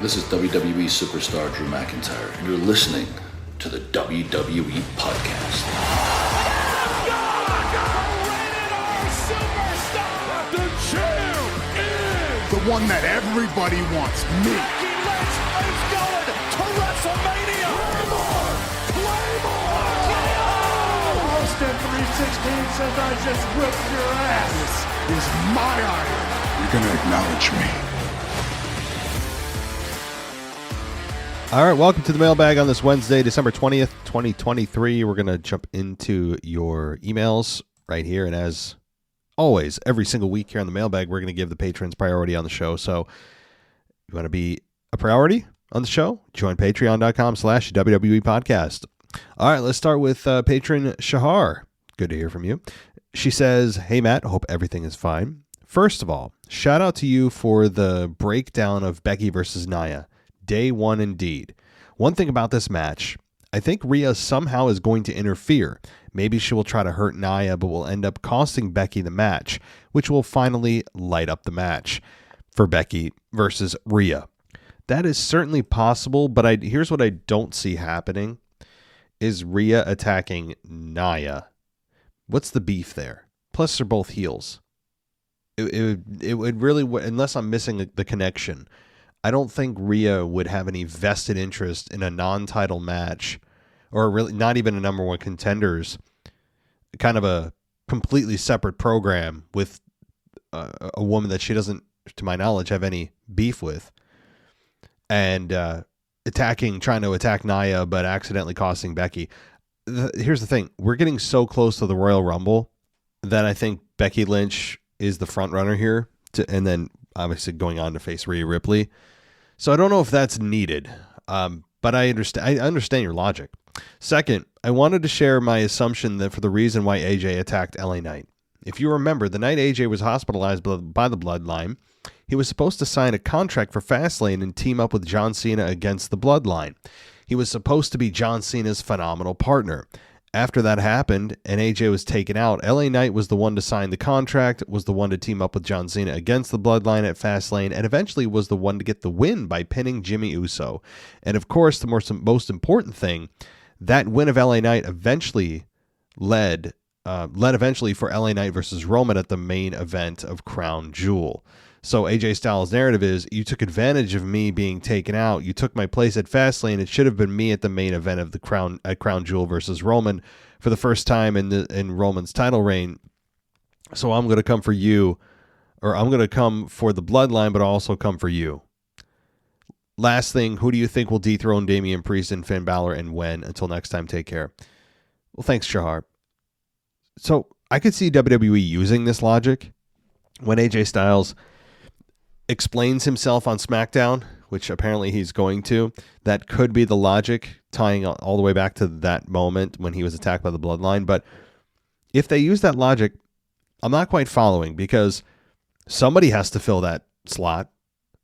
This is WWE superstar Drew McIntyre, and you're listening to the WWE Podcast. The champ is the one that everybody wants, me. Becky Lynch is going to WrestleMania. Claymore! Austin 316 says I just whipped your ass. This is my iron. You're going to acknowledge me. All right, welcome to the Mailbag on this Wednesday, December 20th, 2023. We're going to jump into your emails right here. And as always, every single week here on the Mailbag, we're going to give the patrons priority on the show. So if you want to be a priority on the show, join patreon.com/WWE podcast. All right, let's start with patron Shahar. Good to hear from you. She says, "Hey, Matt, hope everything is fine. First of all, shout out to you for the breakdown of Becky versus Nia. Day one indeed. One thing about this match, I think Rhea somehow is going to interfere. Maybe she will try to hurt Nia, but will end up costing Becky the match, which will finally light up the match for Becky versus Rhea. That is certainly possible, but here's what I don't see happening, is Rhea attacking Nia. What's the beef there? Plus, they're both heels. It would really, unless I'm missing the connection, I don't think Rhea would have any vested interest in a non-title match, or really not even a number one contenders, kind of a completely separate program with a woman that she doesn't, to my knowledge, have any beef with, and trying to attack Nia, but accidentally costing Becky. Here's the thing. We're getting so close to the Royal Rumble that I think Becky Lynch is the front runner here, and then obviously going on to face Rhea Ripley. So I don't know if that's needed, but I understand your logic. Second, I wanted to share my assumption that for the reason why AJ attacked LA Knight. If you remember, the night AJ was hospitalized by the Bloodline, he was supposed to sign a contract for Fastlane and team up with John Cena against the Bloodline. He was supposed to be John Cena's phenomenal partner. After that happened and AJ was taken out, LA Knight was the one to sign the contract, was the one to team up with John Cena against the Bloodline at Fastlane, and eventually was the one to get the win by pinning Jimmy Uso. And of course, the most important thing, that win of LA Knight eventually led eventually for LA Knight versus Roman at the main event of Crown Jewel. So AJ Styles' narrative is, you took advantage of me being taken out. You took my place at Fastlane. It should have been me at the main event of the Crown Jewel versus Roman for the first time in Roman's title reign. So I'm going to come for you, or I'm going to come for the Bloodline, but I'll also come for you. Last thing, who do you think will dethrone Damian Priest and Finn Balor, and when? Until next time, take care." Well, thanks, Shahar. So I could see WWE using this logic when AJ Styles explains himself on SmackDown, which apparently he's going to. That could be the logic, tying all the way back to that moment when he was attacked by the Bloodline. But if they use that logic, I'm not quite following, because somebody has to fill that slot.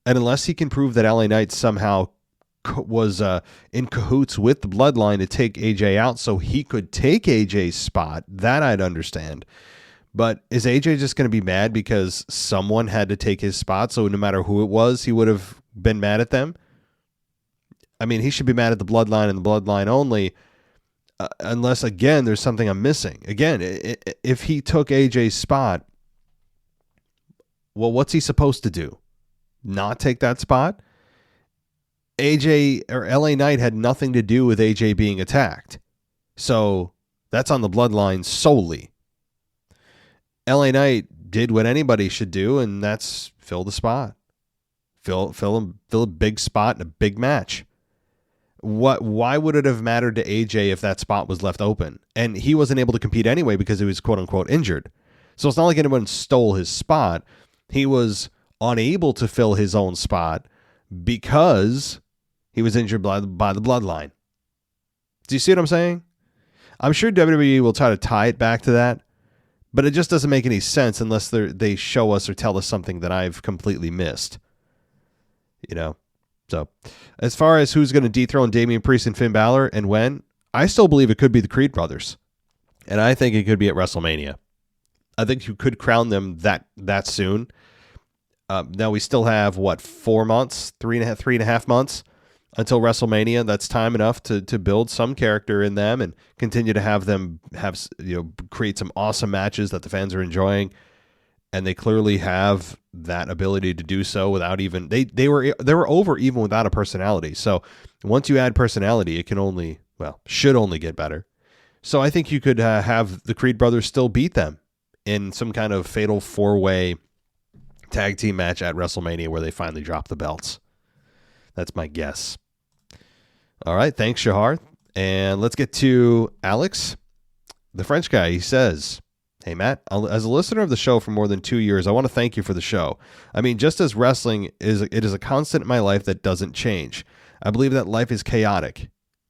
And unless he can prove that LA Knight somehow was in cahoots with the Bloodline to take AJ out so he could take AJ's spot, that I'd understand. But is AJ just going to be mad because someone had to take his spot, so no matter who it was, he would have been mad at them? I mean, he should be mad at the Bloodline and the Bloodline only, unless, again, there's something I'm missing. Again, if he took AJ's spot, well, what's he supposed to do? Not take that spot? AJ or LA Knight had nothing to do with AJ being attacked. So that's on the Bloodline solely. LA Knight did what anybody should do, and that's fill the spot. Fill a big spot in a big match. Why would it have mattered to AJ if that spot was left open? And he wasn't able to compete anyway because he was quote unquote injured. So it's not like anyone stole his spot. He was unable to fill his own spot because he was injured by the Bloodline. Do you see what I'm saying? I'm sure WWE will try to tie it back to that, but it just doesn't make any sense unless they show us or tell us something that I've completely missed. You know? So, as far as who's going to dethrone Damian Priest and Finn Balor and when, I still believe it could be the Creed brothers. And I think it could be at WrestleMania. I think you could crown them that soon. Now we still have 4 months, 3.5 months until WrestleMania. That's time enough to build some character in them and continue to have them create some awesome matches that the fans are enjoying. And they clearly have that ability to do so without even they were over even without a personality. So once you add personality, it should only get better. So I think you could have the Creed brothers still beat them in some kind of fatal 4-way tag team match at WrestleMania where they finally drop the belts. That's my guess. All right, thanks, Shahar. And let's get to Alex, the French guy. He says, "Hey, Matt, as a listener of the show for more than 2 years, I want to thank you for the show. I mean, just as wrestling is a constant in my life that doesn't change. I believe that life is chaotic,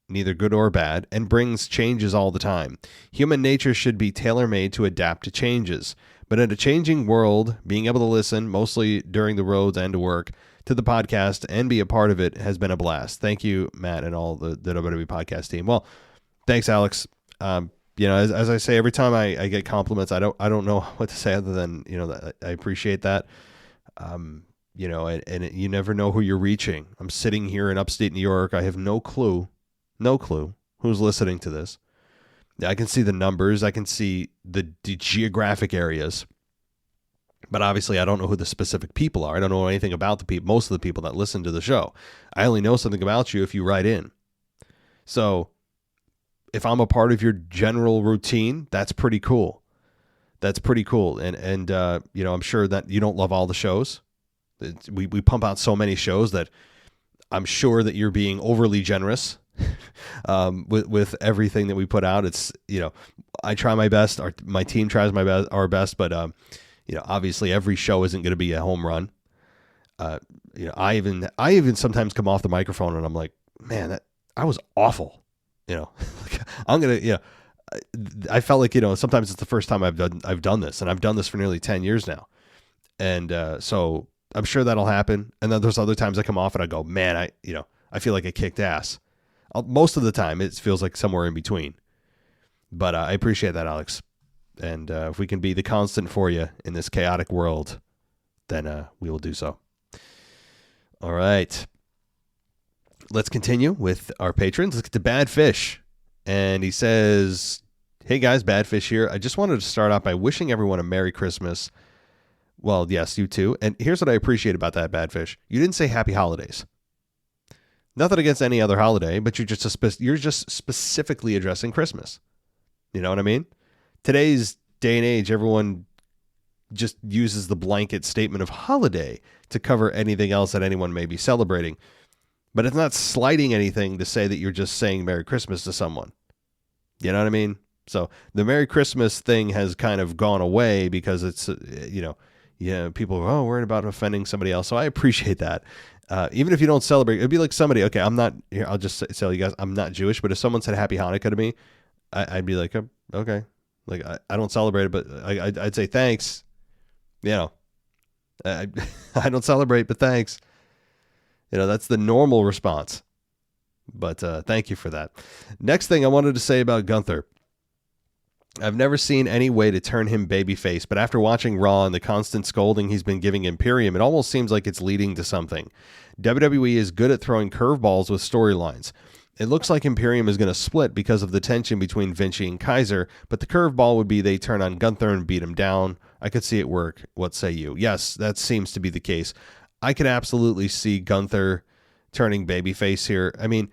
neither good or bad, and brings changes all the time. Human nature should be tailor-made to adapt to changes. But in a changing world, being able to listen, mostly during the roads and to work, to the podcast and be a part of it has been a blast. Thank you, Matt, and all the WWE podcast team." Well, thanks, Alex. As I say, every time I get compliments, I don't know what to say other than, I appreciate that. And you never know who you're reaching. I'm sitting here in upstate New York. I have no clue who's listening to this. I can see the numbers. I can see the geographic areas. But obviously, I don't know who the specific people are. I don't know anything about the people, most of the people that listen to the show. I only know something about you if you write in. So if I'm a part of your general routine, that's pretty cool. That's pretty cool. And I'm sure that you don't love all the shows. We pump out so many shows that I'm sure that you're being overly generous with everything that we put out. It's, I try my best. My team tries our best, but obviously every show isn't going to be a home run. I even sometimes come off the microphone and I'm like, man, I was awful. I'm going to, I felt like, sometimes it's the first time I've done this, and I've done this for nearly 10 years now. And so I'm sure that'll happen. And then there's other times I come off and I go, man, I feel like I kicked ass. Most of the time it feels like somewhere in between, but I appreciate that, Alex. And if we can be the constant for you in this chaotic world, then we will do so. All right. Let's continue with our patrons. Let's get to Bad Fish. And he says, "Hey guys, Bad Fish here. I just wanted to start out by wishing everyone a Merry Christmas." Well, yes, you too. And here's what I appreciate about that, Bad Fish. You didn't say Happy Holidays. Nothing against any other holiday, but you're just specifically addressing Christmas. You know what I mean? Today's day and age, everyone just uses the blanket statement of holiday to cover anything else that anyone may be celebrating. But it's not slighting anything to say that you're just saying Merry Christmas to someone. You know what I mean? So the Merry Christmas thing has kind of gone away because it's, people are worried about offending somebody else. So I appreciate that. Even if you don't celebrate, it'd be like somebody, okay, I'm not here. I'll just tell you guys, I'm not Jewish, but if someone said Happy Hanukkah to me, I'd be like, oh, okay. Like I don't celebrate it, but I'd say thanks. I don't celebrate, but thanks. That's the normal response. But thank you for that. Next thing I wanted to say about Gunther. I've never seen any way to turn him babyface, but after watching Raw and the constant scolding he's been giving Imperium, it almost seems like it's leading to something. WWE is good at throwing curveballs with storylines. It looks like Imperium is going to split because of the tension between Vinci and Kaiser, but the curveball would be they turn on Gunther and beat him down. I could see it work. What say you? Yes, that seems to be the case. I could absolutely see Gunther turning babyface here. I mean,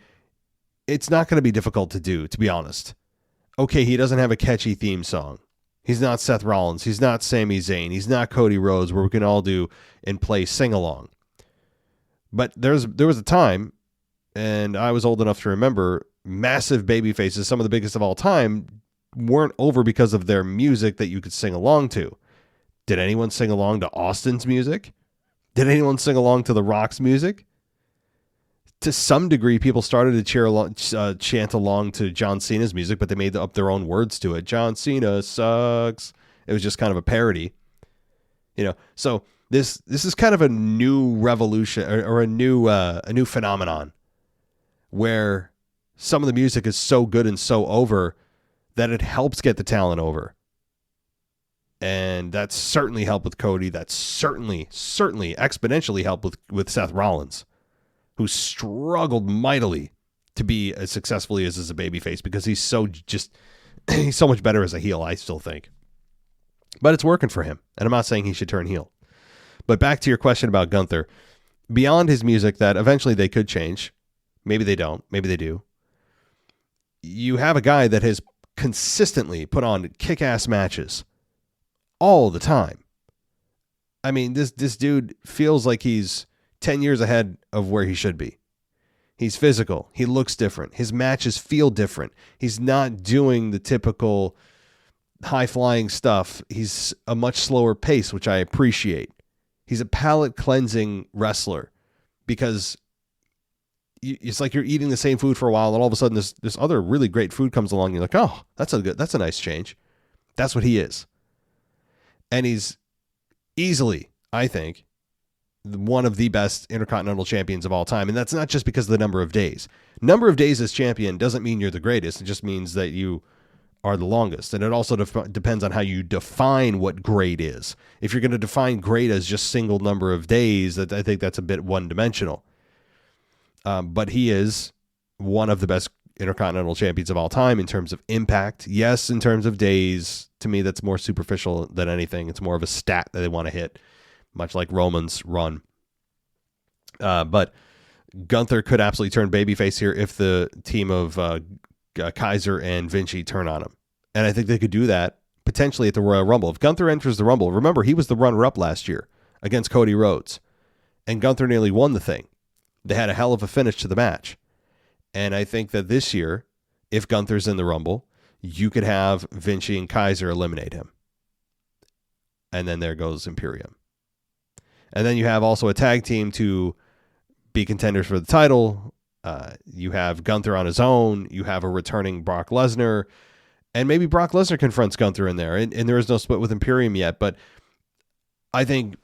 it's not going to be difficult to do, to be honest. Okay, he doesn't have a catchy theme song. He's not Seth Rollins. He's not Sami Zayn. He's not Cody Rhodes, where we can all do and play sing-along. But there was a time, and I was old enough to remember, massive baby faces, some of the biggest of all time, weren't over because of their music that you could sing along to. Did anyone sing along to Austin's music? Did anyone sing along to The Rock's music? To some degree, people started to chant along to John Cena's music, but they made up their own words to it. John Cena sucks. It was just kind of a parody. So this is kind of a new revolution or a new phenomenon where some of the music is so good and so over that it helps get the talent over. And that's certainly helped with Cody. That's certainly exponentially helped with Seth Rollins, who struggled mightily to be as successfully as a babyface because he's so much better as a heel, I still think. But it's working for him, and I'm not saying he should turn heel. But back to your question about Gunther, beyond his music that eventually they could change, maybe they don't, maybe they do, you have a guy that has consistently put on kick-ass matches all the time. I mean, this dude feels like he's 10 years ahead of where he should be. He's physical. He looks different. His matches feel different. He's not doing the typical high-flying stuff. He's a much slower pace, which I appreciate. He's a palate-cleansing wrestler because it's like you're eating the same food for a while, and all of a sudden this other really great food comes along, and you're like, oh, that's a nice change. That's what he is. And he's easily, I think, one of the best Intercontinental champions of all time. And that's not just because of the number of days. Number of days as champion doesn't mean you're the greatest. It just means that you are the longest. And it also depends on how you define what great is. If you're going to define great as just single number of days, I think that's a bit one-dimensional. But he is one of the best Intercontinental champions of all time in terms of impact. Yes, in terms of days, to me, that's more superficial than anything. It's more of a stat that they want to hit, much like Roman's run. But Gunther could absolutely turn babyface here if the team of Kaiser and Vinci turn on him. And I think they could do that potentially at the Royal Rumble. If Gunther enters the Rumble, remember, he was the runner-up last year against Cody Rhodes. And Gunther nearly won the thing. They had a hell of a finish to the match. And I think that this year, if Gunther's in the Rumble, you could have Vinci and Kaiser eliminate him. And then there goes Imperium. And then you have also a tag team to be contenders for the title. You have Gunther on his own. You have a returning Brock Lesnar. And maybe Brock Lesnar confronts Gunther in there. And there is no split with Imperium yet. But I think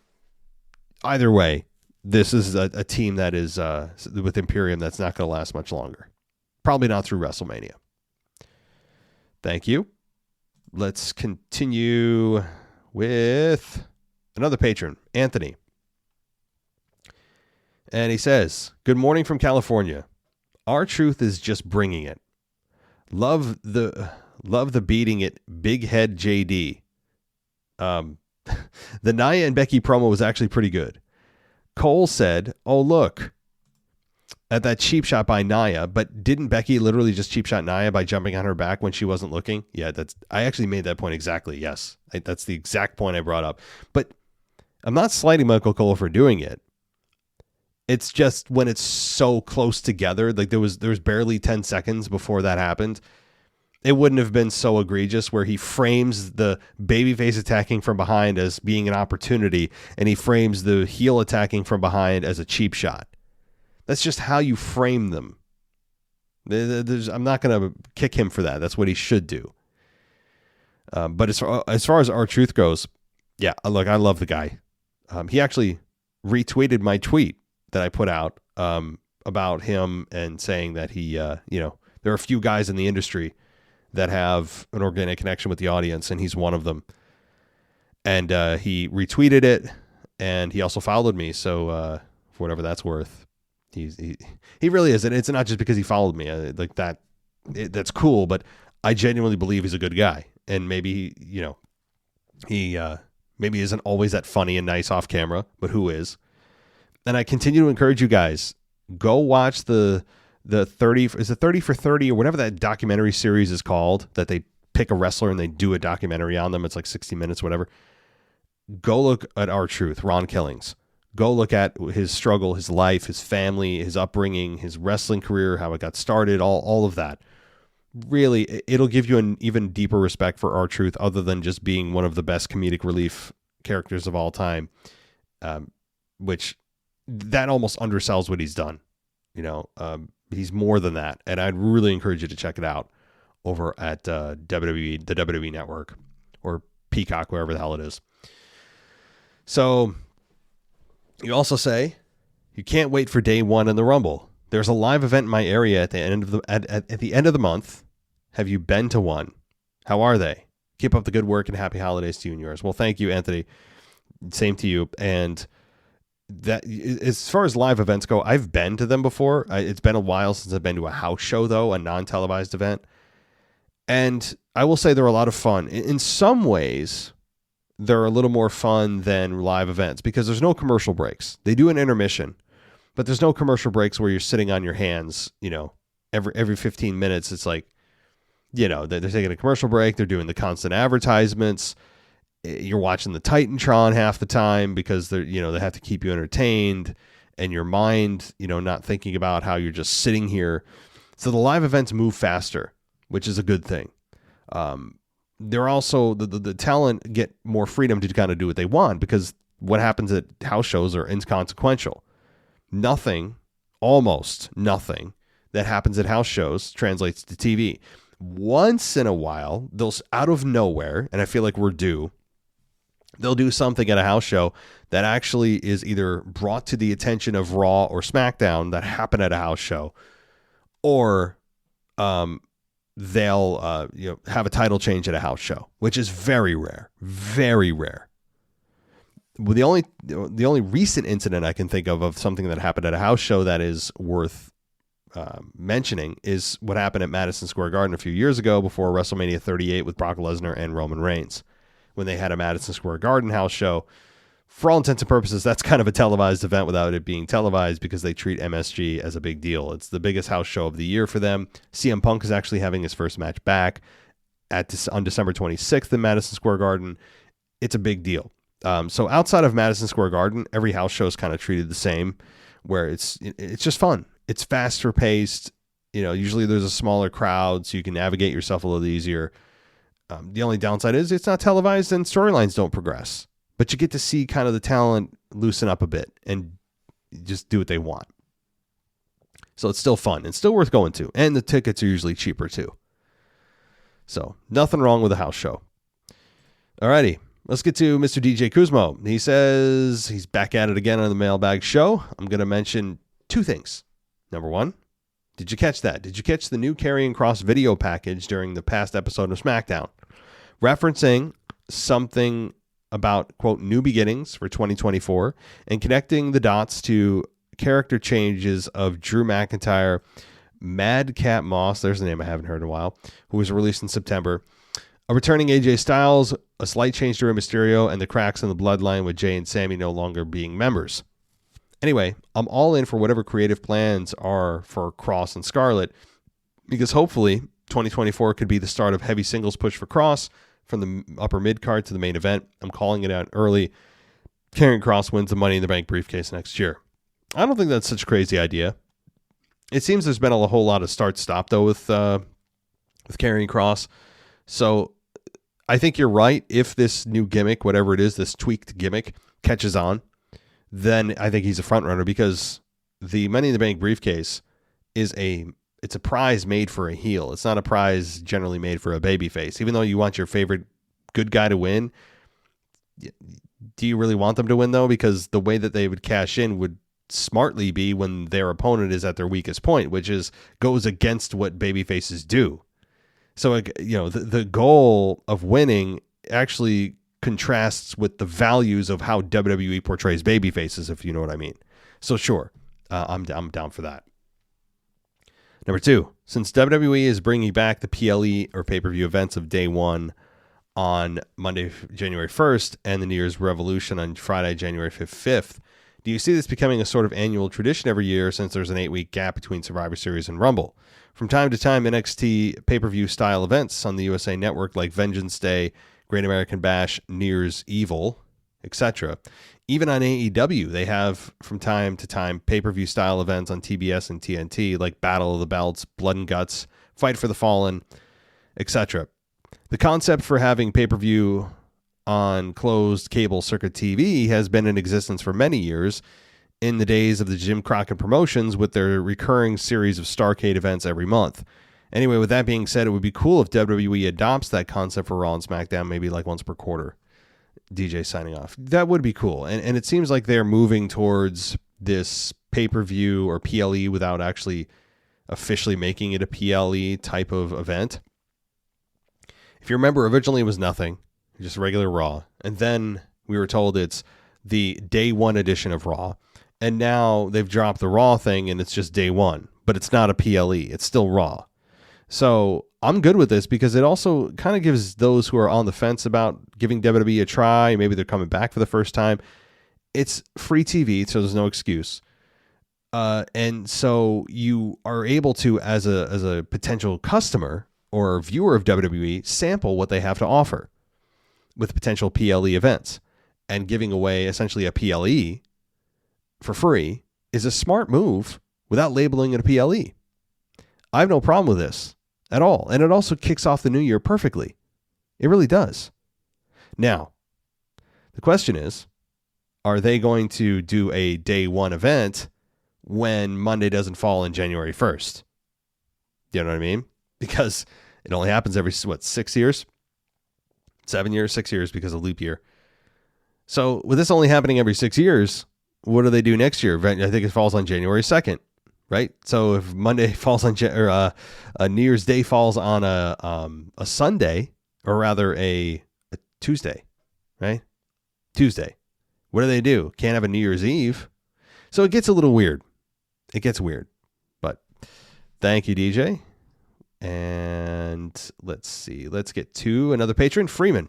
either way, this is a team that is with Imperium that's not going to last much longer. Probably not through WrestleMania. Thank you. Let's continue with another patron, Anthony. And he says, good morning from California. R-Truth is just bringing it. Love the beating it, big head JD. The Nia and Becky promo was actually pretty good. Cole said, oh, look at that cheap shot by Nia, but didn't Becky literally just cheap shot Nia by jumping on her back when she wasn't looking? Yeah, I actually made that point exactly. Yes, that's the exact point I brought up. But I'm not slighting Michael Cole for doing it. It's just when it's so close together, like there was barely 10 seconds before that happened. It wouldn't have been so egregious where he frames the babyface attacking from behind as being an opportunity, and he frames the heel attacking from behind as a cheap shot. That's just how you frame them. I'm not going to kick him for that. That's what he should do. But as far as R-Truth goes, yeah, look, I love the guy. He actually retweeted my tweet that I put out about him and saying that he, there are a few guys in the industry that have an organic connection with the audience, and he's one of them. And he retweeted it, and he also followed me. So for whatever that's worth, he really is. And it's not just because he followed me like that. That's cool, but I genuinely believe he's a good guy. And maybe he maybe isn't always that funny and nice off camera, but who is? And I continue to encourage you guys, go watch the 30 for 30 or whatever that documentary series is called, that they pick a wrestler and they do a documentary on them. It's like 60 minutes, whatever. Go look at R-Truth, Ron Killings. Go look at his struggle, his life, his family, his upbringing, his wrestling career, how it got started, all of that. Really, it'll give you an even deeper respect for R-Truth, other than just being one of the best comedic relief characters of all time, which that almost undersells what he's done. He's more than that, and I'd really encourage you to check it out over at WWE, the WWE Network, or Peacock, wherever the hell it is. So you also say you can't wait for day one in the Rumble. There's a live event in my area at the end of the at the end of the month. Have you been to one? How are they? Keep up the good work and happy holidays to you and yours. Well, thank you, Anthony. Same to you. And that, as far as live events go, I've been to them before. It's been a while since I've been to a house show, though, a non-televised event. And I will say they're a lot of fun. In some ways, they're a little more fun than live events because there's no commercial breaks. They do an intermission, but there's no commercial breaks where you're sitting on your hands, every 15 minutes. It's like, they're taking a commercial break. They're doing the constant advertisements. You're watching the Titantron half the time because they have to keep you entertained and your mind, not thinking about how you're just sitting here. So the live events move faster, which is a good thing. They're also, the talent get more freedom to kind of do what they want because what happens at house shows are inconsequential. Almost nothing that happens at house shows translates to TV. Once in a while, they'll out of nowhere, and I feel like we're due, they'll do something at a house show that actually is either brought to the attention of Raw or SmackDown that happened at a house show, or they'll have a title change at a house show, which is very rare, very rare. Well, the only recent incident I can think of something that happened at a house show that is worth mentioning is what happened at Madison Square Garden a few years ago before WrestleMania 38 with Brock Lesnar and Roman Reigns, when they had a Madison Square Garden house show. For all intents and purposes, that's kind of a televised event without it being televised because they treat MSG as a big deal. It's the biggest house show of the year for them. CM Punk is actually having his first match back on December 26th in Madison Square Garden. It's a big deal. So outside of Madison Square Garden, every house show is kind of treated the same, where it's just fun. It's faster paced. Usually there's a smaller crowd, so you can navigate yourself a little easier. The only downside is it's not televised and storylines don't progress. But you get to see kind of the talent loosen up a bit and just do what they want. So it's still fun and still worth going to. And the tickets are usually cheaper too. So nothing wrong with a house show. Alrighty, let's get to Mr. DJ Kuzmo. He says he's back at it again on the Mailbag show. I'm going to mention two things. Number one, did you catch that? Did you catch the new Karrion Kross video package during the past episode of SmackDown? Referencing something about, quote, new beginnings for 2024 and connecting the dots to character changes of Drew McIntyre, Madcap Moss, there's a name I haven't heard in a while, who was released in September, a returning AJ Styles, a slight change to Rey Mysterio, and the cracks in the bloodline with Jay and Sammy no longer being members. Anyway, I'm all in for whatever creative plans are for Kross and Scarlett, because hopefully 2024 could be the start of heavy singles push for Kross, from the upper mid card to the main event. I'm calling it out early. Karrion Kross wins the Money in the Bank briefcase next year. I don't think that's such a crazy idea. It seems there's been a whole lot of start-stop though with Karrion Kross. So I think you're right. If this new gimmick, whatever it is, this tweaked gimmick catches on, then I think he's a front runner because the Money in the Bank briefcase is it's a prize made for a heel. It's not a prize generally made for a babyface. Even though you want your favorite good guy to win, do you really want them to win, though? Because the way that they would cash in would smartly be when their opponent is at their weakest point, which goes against what babyfaces do. So, the goal of winning actually contrasts with the values of how WWE portrays babyfaces, if you know what I mean. So, sure, I'm down for that. Number two, since WWE is bringing back the PLE or pay-per-view events of day one on Monday, January 1st, and the New Year's Revolution on Friday, January 5th, do you see this becoming a sort of annual tradition every year since there's an 8-week gap between Survivor Series and Rumble? From time to time, NXT pay-per-view style events on the USA Network like Vengeance Day, Great American Bash, New Year's Evil, etc. Even on AEW, they have from time to time pay-per-view style events on TBS and TNT like Battle of the Belts, Blood and Guts, Fight for the Fallen, etc. The concept for having pay-per-view on closed cable circuit TV has been in existence for many years in the days of the Jim Crockett Promotions with their recurring series of Starrcade events every month. Anyway, with that being said, it would be cool if WWE adopts that concept for Raw and SmackDown maybe like once per quarter. DJ signing off. That would be cool. And it seems like they're moving towards this pay-per-view or PLE without actually officially making it a PLE type of event. If you remember, originally it was nothing, just regular Raw. And then we were told it's the day one edition of Raw. And now they've dropped the Raw thing and it's just day one. But it's not a PLE. It's still Raw. So I'm good with this because it also kind of gives those who are on the fence about giving WWE a try, maybe they're coming back for the first time. It's free TV, so there's no excuse. And so you are able to, as a potential customer or viewer of WWE, sample what they have to offer with potential PLE events. And giving away essentially a PLE for free is a smart move without labeling it a PLE. I have no problem with this at all. And it also kicks off the new year perfectly. It really does. Now, the question is, are they going to do a day one event when Monday doesn't fall on January 1st? You know what I mean? Because it only happens every, 6 years? 7 years, 6 years because of leap year. So with this only happening every 6 years, what do they do next year? I think it falls on January 2nd, right? So if Monday falls on, New Year's Day falls on a Sunday, or rather a Tuesday, right? Tuesday. What do? Can't have a New Year's Eve. So it gets a little weird. It gets weird. But thank you, DJ. And let's see. Let's get to another patron, Freeman.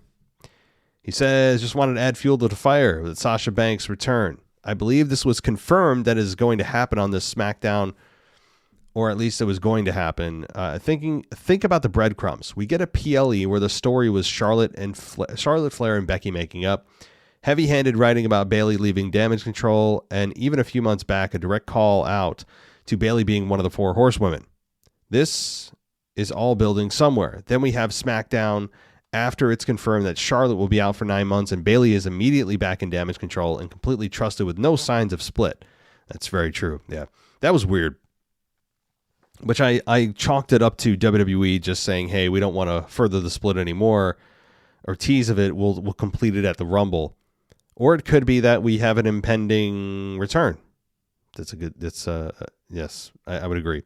He says, just wanted to add fuel to the fire with Sasha Banks' return. I believe this was confirmed that it is going to happen on this SmackDown, or at least it was going to happen. Think about the breadcrumbs. We get a PLE where the story was Charlotte Flair and Becky making up, heavy-handed writing about Bayley leaving Damage Control, and even a few months back, a direct call out to Bayley being one of the 4 horsewomen. This is all building somewhere. Then we have SmackDown after it's confirmed that Charlotte will be out for 9 months and Bayley is immediately back in Damage Control and completely trusted with no signs of split. That's very true. Yeah, that was weird. Which I chalked it up to WWE just saying, hey, we don't want to further the split anymore, or tease of it. We'll complete it at the Rumble. Or it could be that we have an impending return. Yes, I would agree.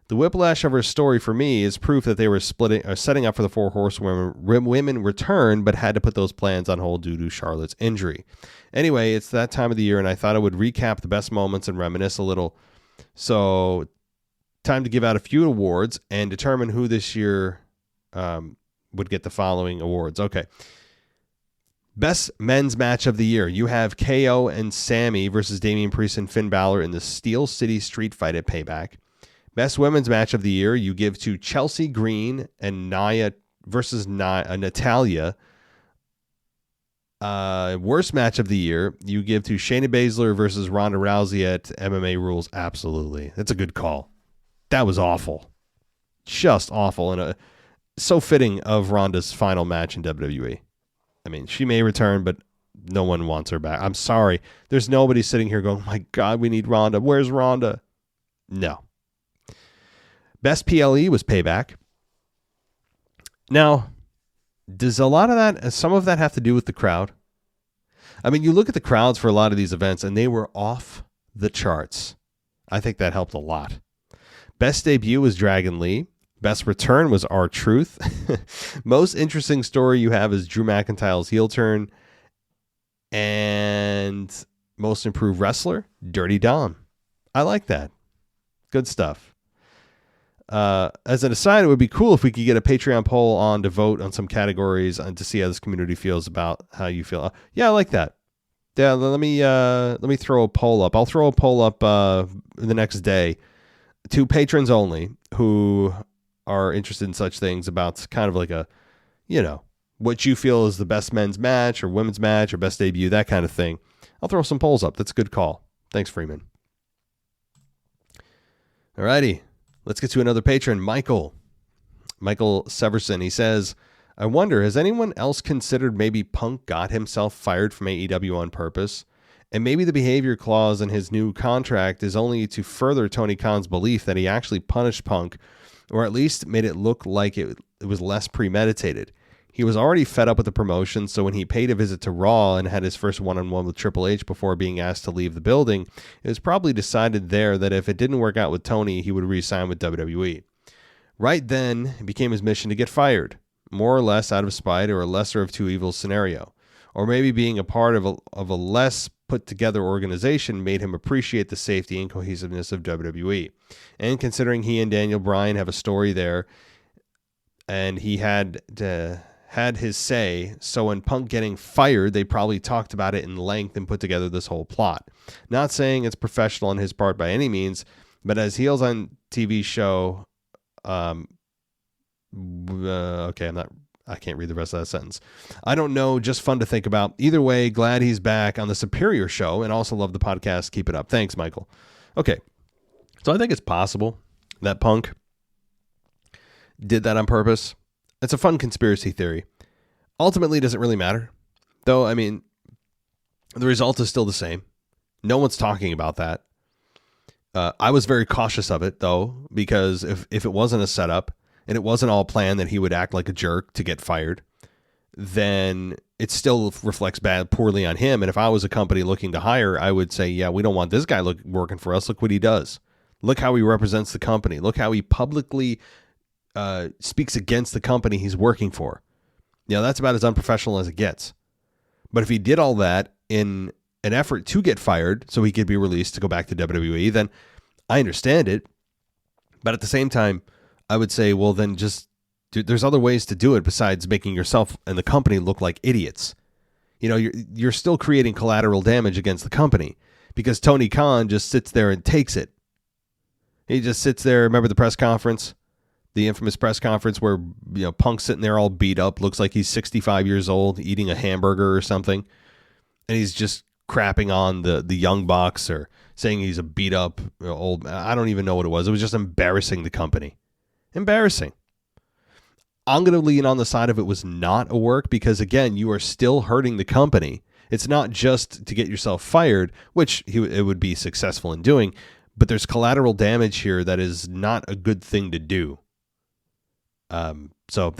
The whiplash of her story for me is proof that they were setting up for the 4 horsewomen women return, but had to put those plans on hold due to Charlotte's injury. Anyway, it's that time of the year, and I thought I would recap the best moments and reminisce a little. So, time to give out a few awards and determine who this year would get the following awards. Okay. Best men's match of the year. You have KO and Sammy versus Damian Priest and Finn Balor in the Steel City Street Fight at Payback. Best women's match of the year, you give to Chelsea Green and Nia versus Natalya. Worst match of the year, you give to Shayna Baszler versus Ronda Rousey at MMA Rules. Absolutely. That's a good call. That was awful. Just awful. And so fitting of Ronda's final match in WWE. I mean, she may return, but no one wants her back. I'm sorry. There's nobody sitting here going, my God, we need Ronda. Where's Ronda? No. Best PLE was Payback. Now, does some of that have to do with the crowd? I mean, you look at the crowds for a lot of these events, and they were off the charts. I think that helped a lot. Best debut was Dragon Lee. Best return was R-Truth. Most interesting story you have is Drew McIntyre's heel turn. And most improved wrestler, Dirty Dom. I like that. Good stuff. As an aside, it would be cool if we could get a Patreon poll on to vote on some categories and to see how this community feels about how you feel. Yeah, I like that. Yeah, let me throw a poll up. I'll throw a poll up the next day to patrons only who are interested in such things about kind of like a, what you feel is the best men's match or women's match or best debut, that kind of thing. I'll throw some polls up. That's a good call. Thanks, Freeman. All righty. Let's get to another patron, Michael Severson. He says, I wonder, has anyone else considered maybe Punk got himself fired from AEW on purpose? And maybe the behavior clause in his new contract is only to further Tony Khan's belief that he actually punished Punk, or at least made it look like it was less premeditated. He was already fed up with the promotion, so when he paid a visit to Raw and had his first one-on-one with Triple H before being asked to leave the building, it was probably decided there that if it didn't work out with Tony, he would re-sign with WWE. Right then, it became his mission to get fired. more or less out of spite or a lesser of two evils scenario. Or maybe being a part of a less put-together organization made him appreciate the safety and cohesiveness of WWE. And considering he and Daniel Bryan have a story there, and he had his say, so when Punk getting fired, they probably talked about it in length and put together this whole plot. Not saying it's professional on his part by any means, but as heels on TV show, I can't read the rest of that sentence. I don't know, just fun to think about. Either way, glad he's back on the Superior Show and also love the podcast. Keep it up. Thanks, Michael. Okay, so I think it's possible that Punk did that on purpose. It's a fun conspiracy theory. Ultimately, it doesn't really matter. Though, I mean, the result is still the same. No one's talking about that. I was very cautious of it, though, because if it wasn't a setup, and it wasn't all planned that he would act like a jerk to get fired, then it still reflects poorly on him. And if I was a company looking to hire, I would say, yeah, we don't want this guy working for us. Look what he does. Look how he represents the company. Look how he publicly speaks against the company he's working for. You know, that's about as unprofessional as it gets. But if he did all that in an effort to get fired so he could be released to go back to WWE, then I understand it. But at the same time, I would say, well, then there's other ways to do it besides making yourself and the company look like idiots. You know, you're still creating collateral damage against the company because Tony Khan just sits there and takes it. He just sits there. Remember the press conference, the infamous press conference where, you know, Punk's sitting there all beat up, looks like he's 65 years old, eating a hamburger or something, and he's just crapping on the Young Bucks or saying he's a beat up old. I don't even know what it was. It was just embarrassing the company. Embarrassing. I'm going to lean on the side of it was not a work because, again, you are still hurting the company. It's not just to get yourself fired, which it would be successful in doing, but there's collateral damage here that is not a good thing to do. So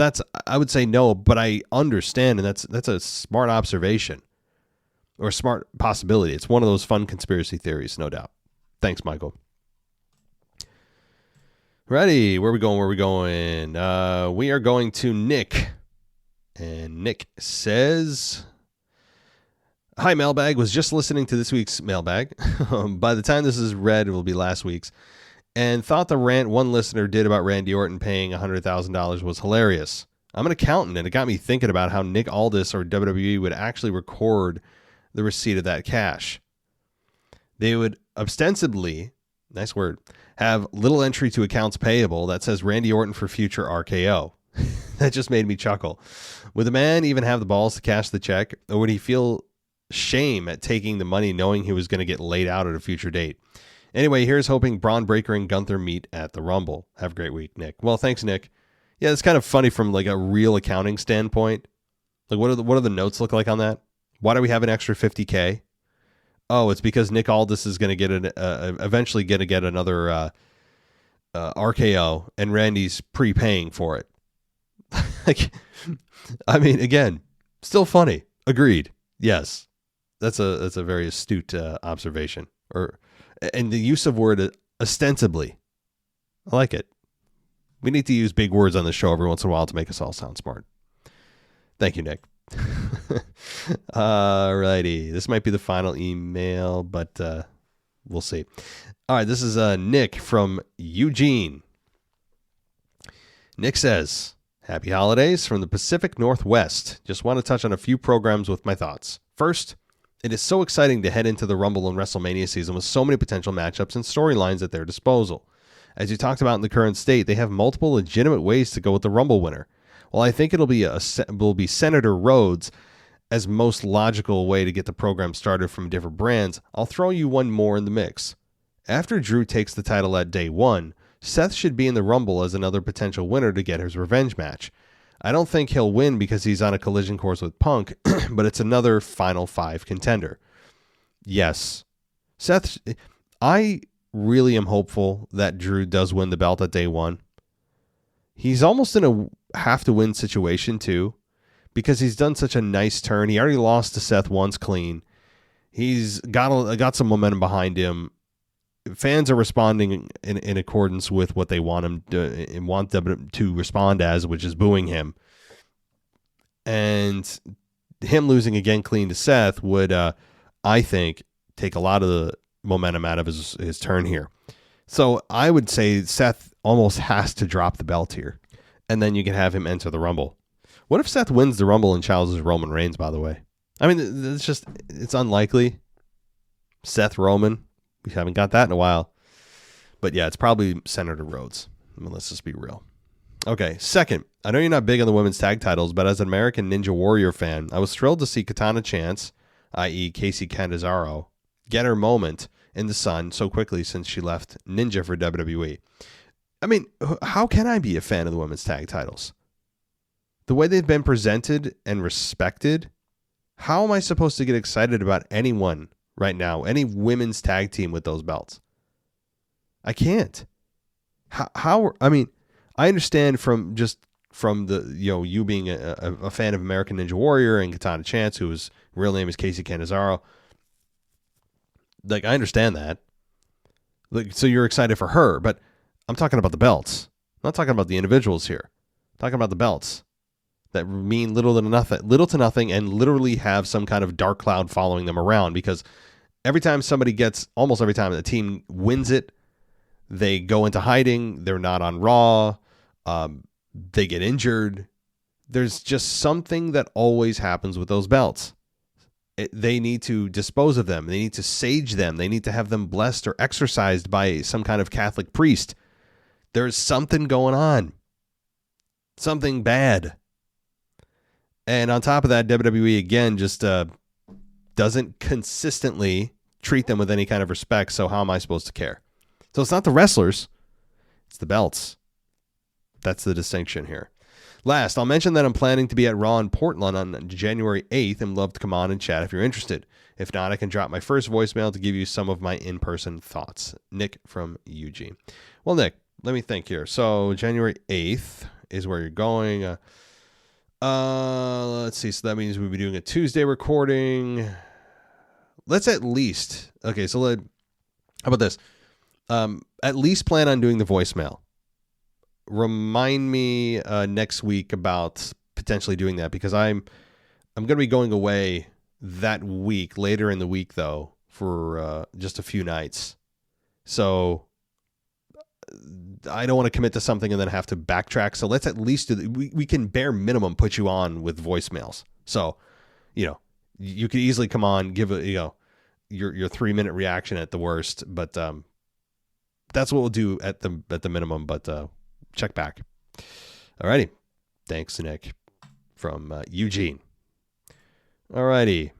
I would say no, but I understand, and that's a smart observation or a smart possibility. It's one of those fun conspiracy theories, no doubt. Thanks, Michael. Ready? Where are we going? We are going to Nick. And Nick says, hi, Mailbag. Was just listening to this week's Mailbag. By the time this is read, it will be last week's. And thought the rant one listener did about Randy Orton paying $100,000 was hilarious. I'm an accountant, and it got me thinking about how Nick Aldis or WWE would actually record the receipt of that cash. They would ostensibly, nice word, have little entry to accounts payable that says Randy Orton for future RKO. That just made me chuckle. Would the man even have the balls to cash the check, or would he feel shame at taking the money knowing he was going to get laid out at a future date? Anyway, here's hoping Braun Breaker and Gunther meet at the Rumble. Have a great week, Nick. Well, thanks, Nick. Yeah, it's kind of funny from like a real accounting standpoint. Like, what do the notes look like on that? Why do we have an extra $50K? Oh, it's because Nick Aldis is going to get eventually going to get another RKO, and Randy's prepaying for it. Like, I mean, again, still funny. Agreed. Yes, that's a very astute observation. And the use of word ostensibly, I like it. We need to use big words on the show every once in a while to make us all sound smart. Thank you, Nick. Alrighty, this might be the final email, but we'll see. All right, this is Nick from Eugene. Nick says, happy holidays from the Pacific Northwest. Just want to touch on a few programs with my thoughts. First, it is so exciting to head into the Rumble and WrestleMania season with so many potential matchups and storylines at their disposal. As you talked about in the current state, they have multiple legitimate ways to go with the Rumble winner. While I think it'll be Senator Rhodes as most logical way to get the program started from different brands, I'll throw you one more in the mix. After Drew takes the title at day one, Seth should be in the Rumble as another potential winner to get his revenge match. I don't think he'll win because he's on a collision course with Punk, but it's another Final Five contender. Yes. Seth, I really am hopeful that Drew does win the belt at day one. He's almost in a have-to-win situation, too, because he's done such a nice turn. He already lost to Seth once clean. He's got some momentum behind him. Fans are responding in accordance with what they want him to, and want them to respond as, which is booing him. And him losing again clean to Seth would, I think, take a lot of the momentum out of his turn here. So I would say Seth almost has to drop the belt here, and then you can have him enter the Rumble. What if Seth wins the Rumble and challenges Roman Reigns, by the way? I mean, it's unlikely. Seth Roman, we haven't got that in a while. But yeah, it's probably Senator Rhodes. I mean, let's just be real. Okay, second, I know you're not big on the women's tag titles, but as an American Ninja Warrior fan, I was thrilled to see Katana Chance, i.e. Casey Canizaro, get her moment in the sun so quickly since she left Ninja for WWE. I mean, how can I be a fan of the women's tag titles? The way they've been presented and respected, how am I supposed to get excited about anyone right now, any women's tag team with those belts? I can't. How I mean, I understand from the, you being a fan of American Ninja Warrior and Katana Chance, whose real name is Casey Canizaro. Like, I understand that. Like, so you're excited for her, but I'm talking about the belts. I'm not talking about the individuals here. I'm talking about the belts that mean little to nothing, and literally have some kind of dark cloud following them around, because almost every time the team wins it, they go into hiding. They're not on Raw. They get injured. There's just something that always happens with those belts. They need to dispose of them. They need to sage them. They need to have them blessed or exorcised by some kind of Catholic priest. There's something going on. Something bad. And on top of that, WWE, again, just doesn't consistently treat them with any kind of respect. So how am I supposed to care? So it's not the wrestlers. It's the belts. That's the distinction here. Last, I'll mention that I'm planning to be at Raw in Portland on January 8th and love to come on and chat if you're interested. If not, I can drop my first voicemail to give you some of my in-person thoughts. Nick from Eugene. Well, Nick, let me think here. So January 8th is where you're going. Let's see. So that means we'll be doing a Tuesday recording. Let's at least, okay, so how about this? At least plan on doing the voicemail. Remind me next week about potentially doing that, because I'm going to be going away that week, later in the week though, for just a few nights. So I don't want to commit to something and then have to backtrack. So let's at least we can bare minimum put you on with voicemails. So, you could easily come on, give your 3-minute reaction at the worst, but that's what we'll do at the minimum, but check back. Alrighty. Thanks, Nick from Eugene. Alrighty.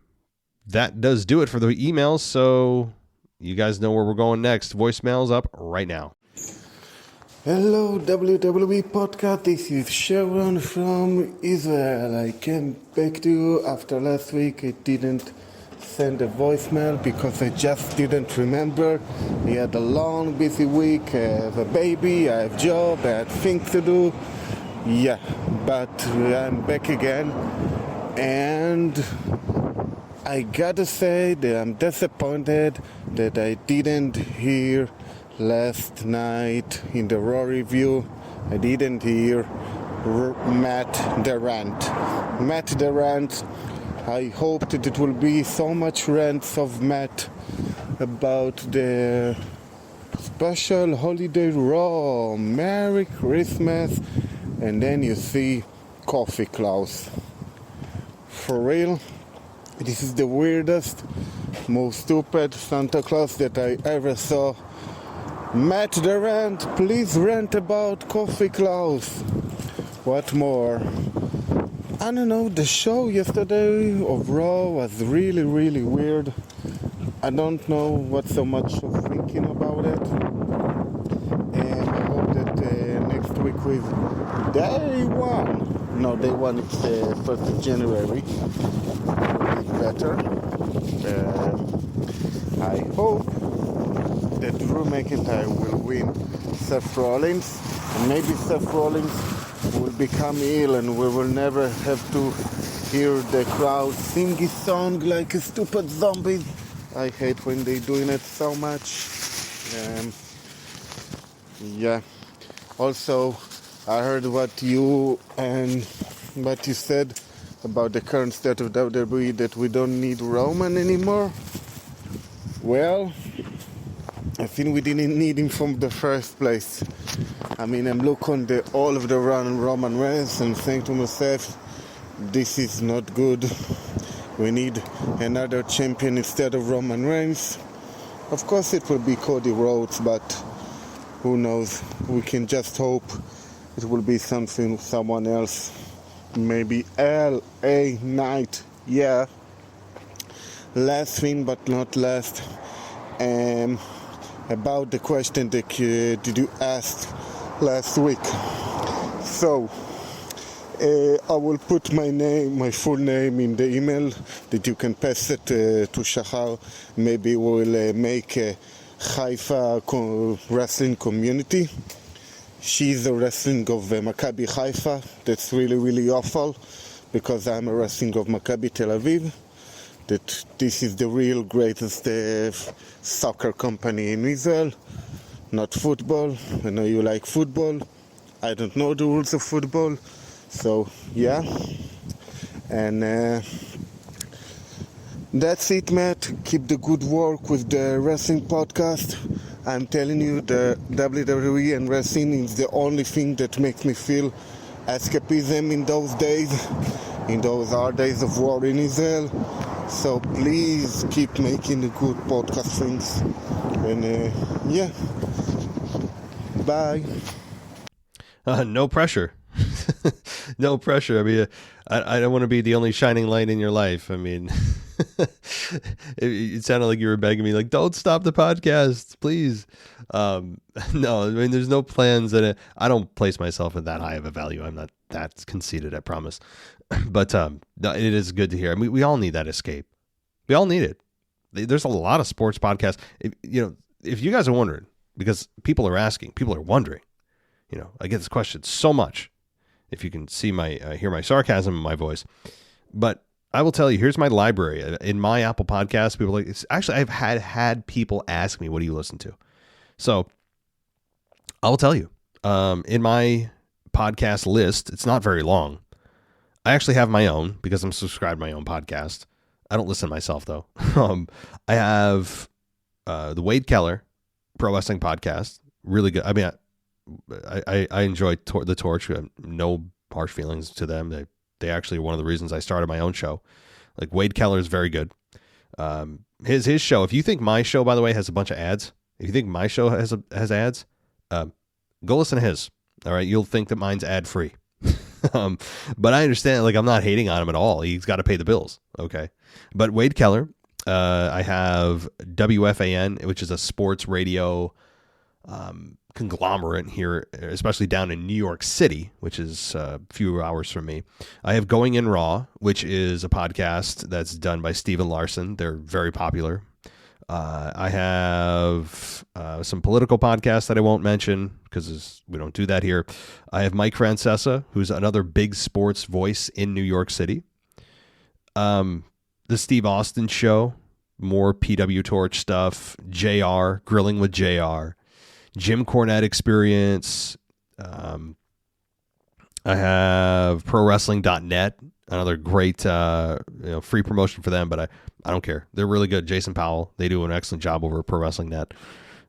That does do it for the emails, so you guys know where we're going next. Voicemails up right now. Hello, WWE Podcast. This is Sharon from Israel. I came back to you after last week. I didn't send a voicemail because I just didn't remember. I had a long, busy week. I have a baby, I have a job, I had things to do. Yeah, but I'm back again. And I gotta say that I'm disappointed that I didn't hear last night in the Raw review. I didn't hear Matt the rant. I hoped that it will be so much rants of Matt about the special holiday Raw, Merry Christmas, and then you see Coffee Klaus. For real, this is the weirdest, most stupid Santa Claus that I ever saw. Matt the rant, please rant about Coffee Klaus. What more? I don't know, the show yesterday of Raw was really, really weird. I don't know what so much of thinking about it. And I hope that next week with day one, it's the 1st of January, will be better. I hope that Drew McIntyre will win Seth Rollins. And maybe Seth Rollins will become ill and we will never have to hear the crowd sing his song like a stupid zombie. I hate when they're doing it so much. Yeah. Also, I heard what you said about the current state of WWE that we don't need Roman anymore. Well, I think we didn't need him from the first place. I mean, I'm looking at all of the run Roman Reigns and saying to myself, this is not good. We need another champion instead of Roman Reigns. Of course it will be Cody Rhodes, but who knows? We can just hope it will be someone else. Maybe LA Knight. Yeah. Last thing but not last. About the question that did you ask last week. So, I will put my full name in the email that you can pass it to Shahar. Maybe we'll make a Haifa wrestling community. She's a wrestling of Maccabi Haifa. That's really, really awful because I'm a wrestling of Maccabi Tel Aviv. That this is the real greatest soccer company in Israel, not football. I know you like football. I don't know the rules of football. So, yeah. And that's it, Matt. Keep the good work with the wrestling podcast. I'm telling you, the WWE and wrestling is the only thing that makes me feel escapism in those days, in those hard days of war in Israel. So please keep making the good podcast things. And yeah. Bye. No pressure. No pressure. I mean, I don't want to be the only shining light in your life. I mean, it sounded like you were begging me, like, don't stop the podcast, please. No, I mean, there's no plans that I don't place myself at that high of a value. I'm not that conceited, I promise. But no, it is good to hear. I mean, we all need that escape. We all need it. There's a lot of sports podcasts. If you guys are wondering, because people are asking, people are wondering, I get this question so much. If you can see hear my sarcasm in my voice, but I will tell you, here's my library in my Apple Podcast. People I've had people ask me, what do you listen to? So I will tell you, in my podcast list, it's not very long. I actually have my own because I'm subscribed to my own podcast. I don't listen to myself though. I have, the Wade Keller Pro Wrestling Podcast. Really good. I mean, I enjoy the Torch. No harsh feelings to them. They actually are one of the reasons I started my own show. Like, Wade Keller is very good. His show. If you think my show, by the way, has a bunch of ads, if you think my show has ads, go listen to his. All right, you'll think that mine's ad free. But I understand. Like, I'm not hating on him at all. He's got to pay the bills. Okay, but Wade Keller. I have WFAN, which is a sports radio conglomerate here, especially down in New York City, which is a few hours from me. I have Going In Raw, which is a podcast that's done by Steven Larson. They're very popular. I have some political podcasts that I won't mention because we don't do that here. I have Mike Francesa, who's another big sports voice in New York City. The Steve Austin Show, more PW Torch stuff. JR, Grilling with JR. Jim Cornette Experience. I have ProWrestling.net, another great free promotion for them, but I don't care. They're really good. Jason Powell, they do an excellent job over at ProWrestling.net.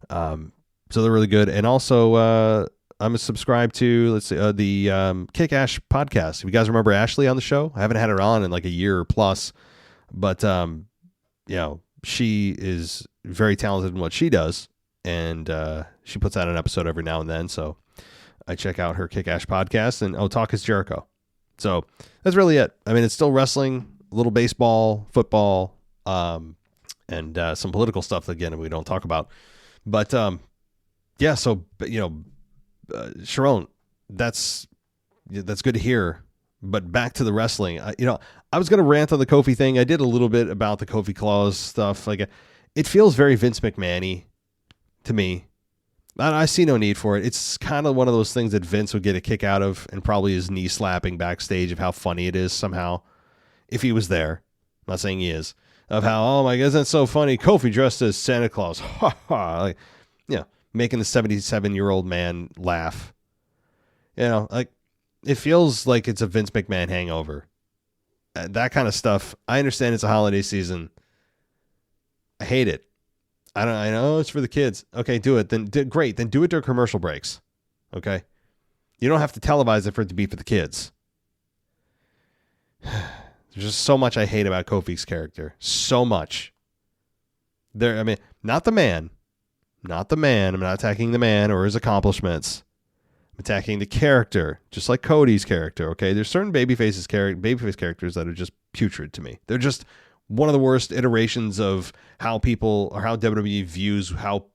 So they're really good. And also, I'm subscribed to, the Kick Ash podcast. If you guys remember Ashley on the show, I haven't had her on in like a year plus, but she is very talented in what she does. And she puts out an episode every now and then. So I check out her Kick Ash podcast and Talk is Jericho. So that's really it. I mean, it's still wrestling, a little baseball, football, and some political stuff again we don't talk about. But yeah, so Sharon, that's good to hear. But back to the wrestling. I was going to rant on the Kofi thing. I did a little bit about the Kofi Claus stuff. Like, it feels very Vince McMahon-y to me. I see no need for it. It's kind of one of those things that Vince would get a kick out of, and probably his knee slapping backstage of how funny it is somehow, if he was there. I'm not saying he is. Of how, oh my God, isn't that so funny? Kofi dressed as Santa Claus. Ha ha. Like, making the 77-year-old man laugh. Like, it feels like it's a Vince McMahon hangover. that kind of stuff. I understand it's a holiday season. I hate it. I know it's for the kids. Okay, do it. Then great. Then do it during commercial breaks. Okay. You don't have to televise it for it to be for the kids. There's just so much I hate about Kofi's character. So much. Not the man. Not the man. I'm not attacking the man or his accomplishments. I'm attacking the character, just like Cody's character. Okay, there's certain babyface characters that are just putrid to me. They're just one of the worst iterations of how people or how WWE views how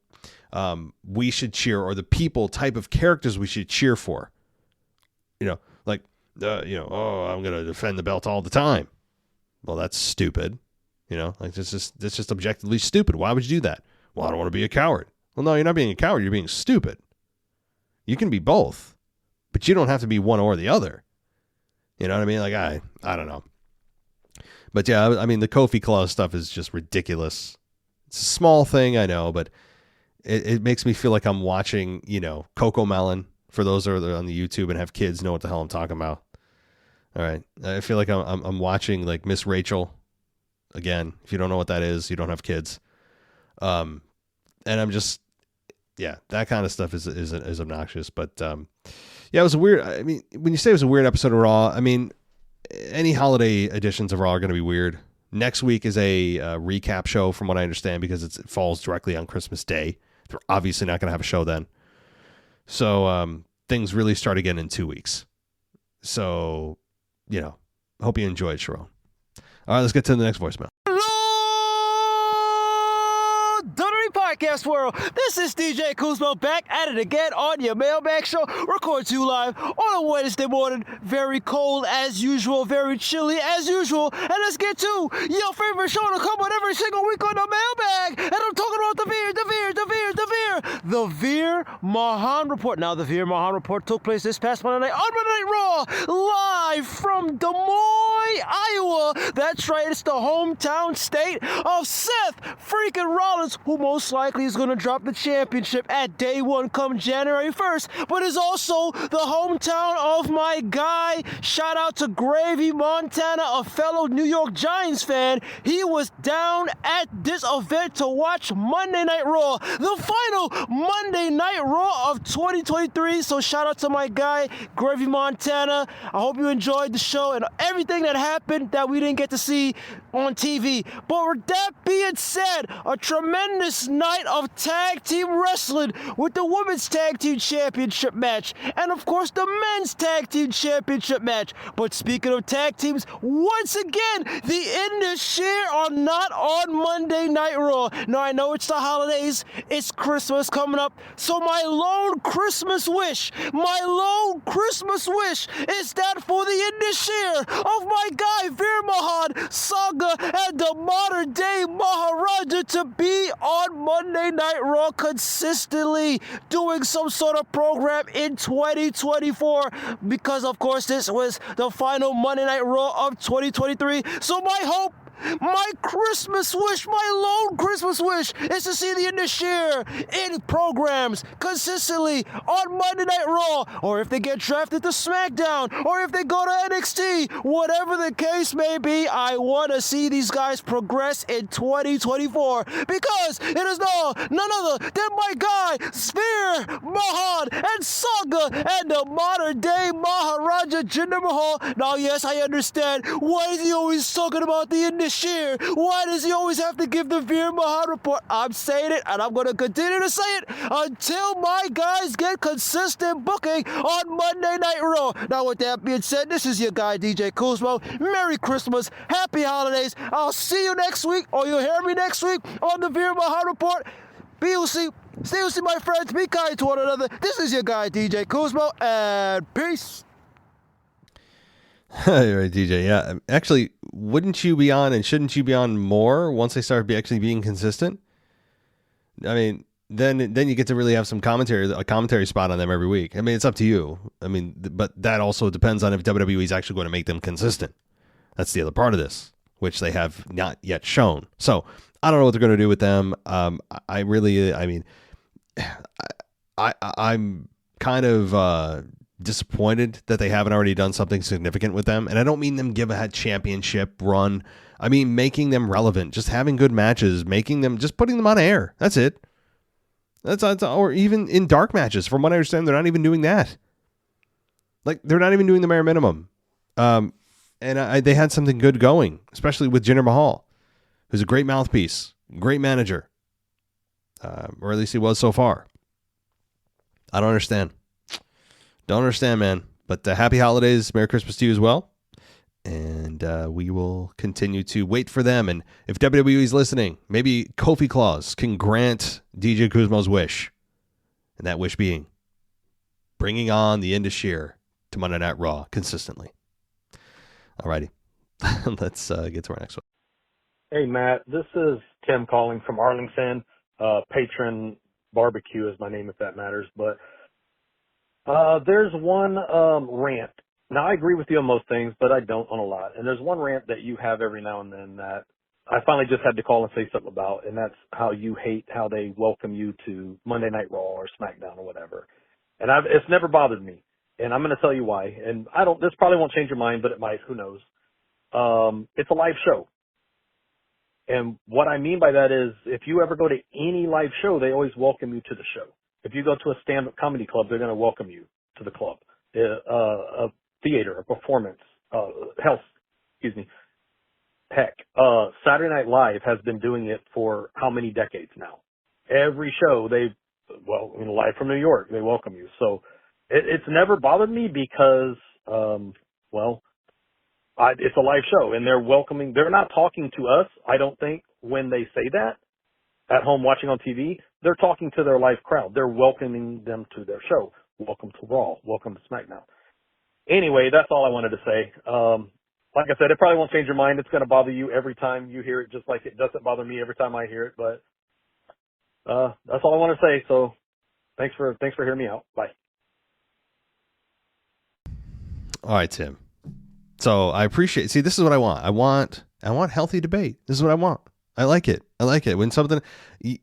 we should cheer, or the people type of characters we should cheer for. I'm going to defend the belt all the time. Well, that's stupid. That's just objectively stupid. Why would you do that? Well, I don't want to be a coward. Well, no, you're not being a coward. You're being stupid. You can be both, but you don't have to be one or the other. You know what I mean? Like, I don't know. But yeah, I mean, the Kofi Claus stuff is just ridiculous. It's a small thing, I know, but it makes me feel like I'm watching, Coco Melon, for those that are on the YouTube and have kids know what the hell I'm talking about. All right. I feel like I'm watching like Miss Rachel again. If you don't know what that is, you don't have kids. And I'm just, that kind of stuff is obnoxious. But it was a weird. I mean, when you say it was a weird episode of Raw, I mean, any holiday editions of Raw are going to be weird. Next week is a recap show, from what I understand, because it falls directly on Christmas Day. They're obviously not going to have a show then. So things really start again in 2 weeks. So, hope you enjoyed, Sharon. All right, let's get to the next voicemail. WWE Podcast World, this is DJ Kuzmo back at it again on your Mailbag show. Record to you live on a Wednesday morning. Very cold as usual, very chilly as usual. And let's get to your favorite show to come on every single week on the Mailbag. And I'm talking about the Veer Mahaan Report. Now, the Veer Mahaan Report took place this past Monday night on Monday Night Raw, live from Des Moines, Iowa. That's right, it's the hometown state of Seth freaking Rollins, who most likely is going to drop the championship at day one come January 1st, but is also the hometown of my guy. Shout out to Gravy Montana, a fellow New York Giants fan. He was down at this event to watch Monday Night Raw, the final Monday Night Raw of 2023. So shout out to my guy, Gravy Montana. I hope you enjoyed the show and everything that happened that we didn't get to see on TV. But with that being said, a tremendous night of tag team wrestling with the women's tag team championship match and of course the men's tag team championship match. But speaking of tag teams, once again, the Indies share are not on Monday Night Raw. Now I know it's the holidays, it's Christmas coming up, so my lone Christmas wish is that for the Indies share of my guy Veer Mahaan, Saga, and the modern day Maharaja to be on Monday Night Raw consistently doing some sort of program in 2024, because of course this was the final Monday Night Raw of 2023. So my hope, my Christmas wish, my lone Christmas wish is to see the Indies share in programs consistently on Monday Night Raw, or if they get drafted to SmackDown, or if they go to NXT, whatever the case may be, I want to see these guys progress in 2024, because it is none other than my guy, Veer Mahaan and Saga and the modern day Maharaja Jinder Mahal. Now yes, I understand, why is he always talking about the Indies share? Why does he always have to give the Veer Mahaan report? I'm saying it, and I'm going to continue to say it until my guys get consistent booking on Monday Night Raw. Now, with that being said, this is your guy, DJ Kuzmo. Merry Christmas, Happy Holidays. I'll see you next week, or you'll hear me next week on the Veer Mahaan report. BUC, stay with my friends, be kind to one another. This is your guy, DJ Kuzmo, and peace. All right, DJ. Yeah, actually, wouldn't you be on and shouldn't you be on more once they start actually being consistent? I mean, then you get to really have a commentary spot on them every week. I mean, it's up to you. I mean, but that also depends on if WWE is actually going to make them consistent. That's the other part of this, which they have not yet shown. So I don't know what they're going to do with them. I'm kind of disappointed that they haven't already done something significant with them. And I don't mean them give a championship run. I mean making them relevant, just having good matches, just putting them on air. That's it. Or even in dark matches. From what I understand, they're not even doing that. Like, they're not even doing the bare minimum. They had something good going, especially with Jinder Mahal, who's a great mouthpiece, great manager. Or at least he was so far. I don't understand. Don't understand, man. But happy holidays. Merry Christmas to you as well. And we will continue to wait for them. And if WWE is listening, maybe Kofi Claus can grant DJ Kuzmo's wish. And that wish being bringing on the Indus-Shear to Monday Night Raw consistently. Alrighty. Let's get to our next one. Hey, Matt. This is Tim calling from Arlington. Patron Barbecue is my name, if that matters. But there's one rant. Now, I agree with you on most things, but I don't on a lot. And there's one rant that you have every now and then that I finally just had to call and say something about, and that's how you hate how they welcome you to Monday Night Raw or SmackDown or whatever. And it's never bothered me, and I'm going to tell you why. And this probably won't change your mind, but it might. Who knows? It's a live show. And what I mean by that is if you ever go to any live show, they always welcome you to the show. If you go to a stand-up comedy club, they're going to welcome you to the club. A theater, a performance, Heck, Saturday Night Live has been doing it for how many decades now? Every show, Live from New York, they welcome you. So it's never bothered me because, it's a live show and they're welcoming. They're not talking to us, I don't think, when they say that at home watching on TV. They're talking to their live crowd. They're welcoming them to their show. Welcome to Raw. Welcome to SmackDown. Anyway, that's all I wanted to say. Like I said, it probably won't change your mind. It's going to bother you every time you hear it, just like it doesn't bother me every time I hear it. But that's all I want to say. So thanks for hearing me out. Bye. All right, Tim. So I appreciate. See, this is what I want. I want healthy debate. This is what I want. I like it. When something,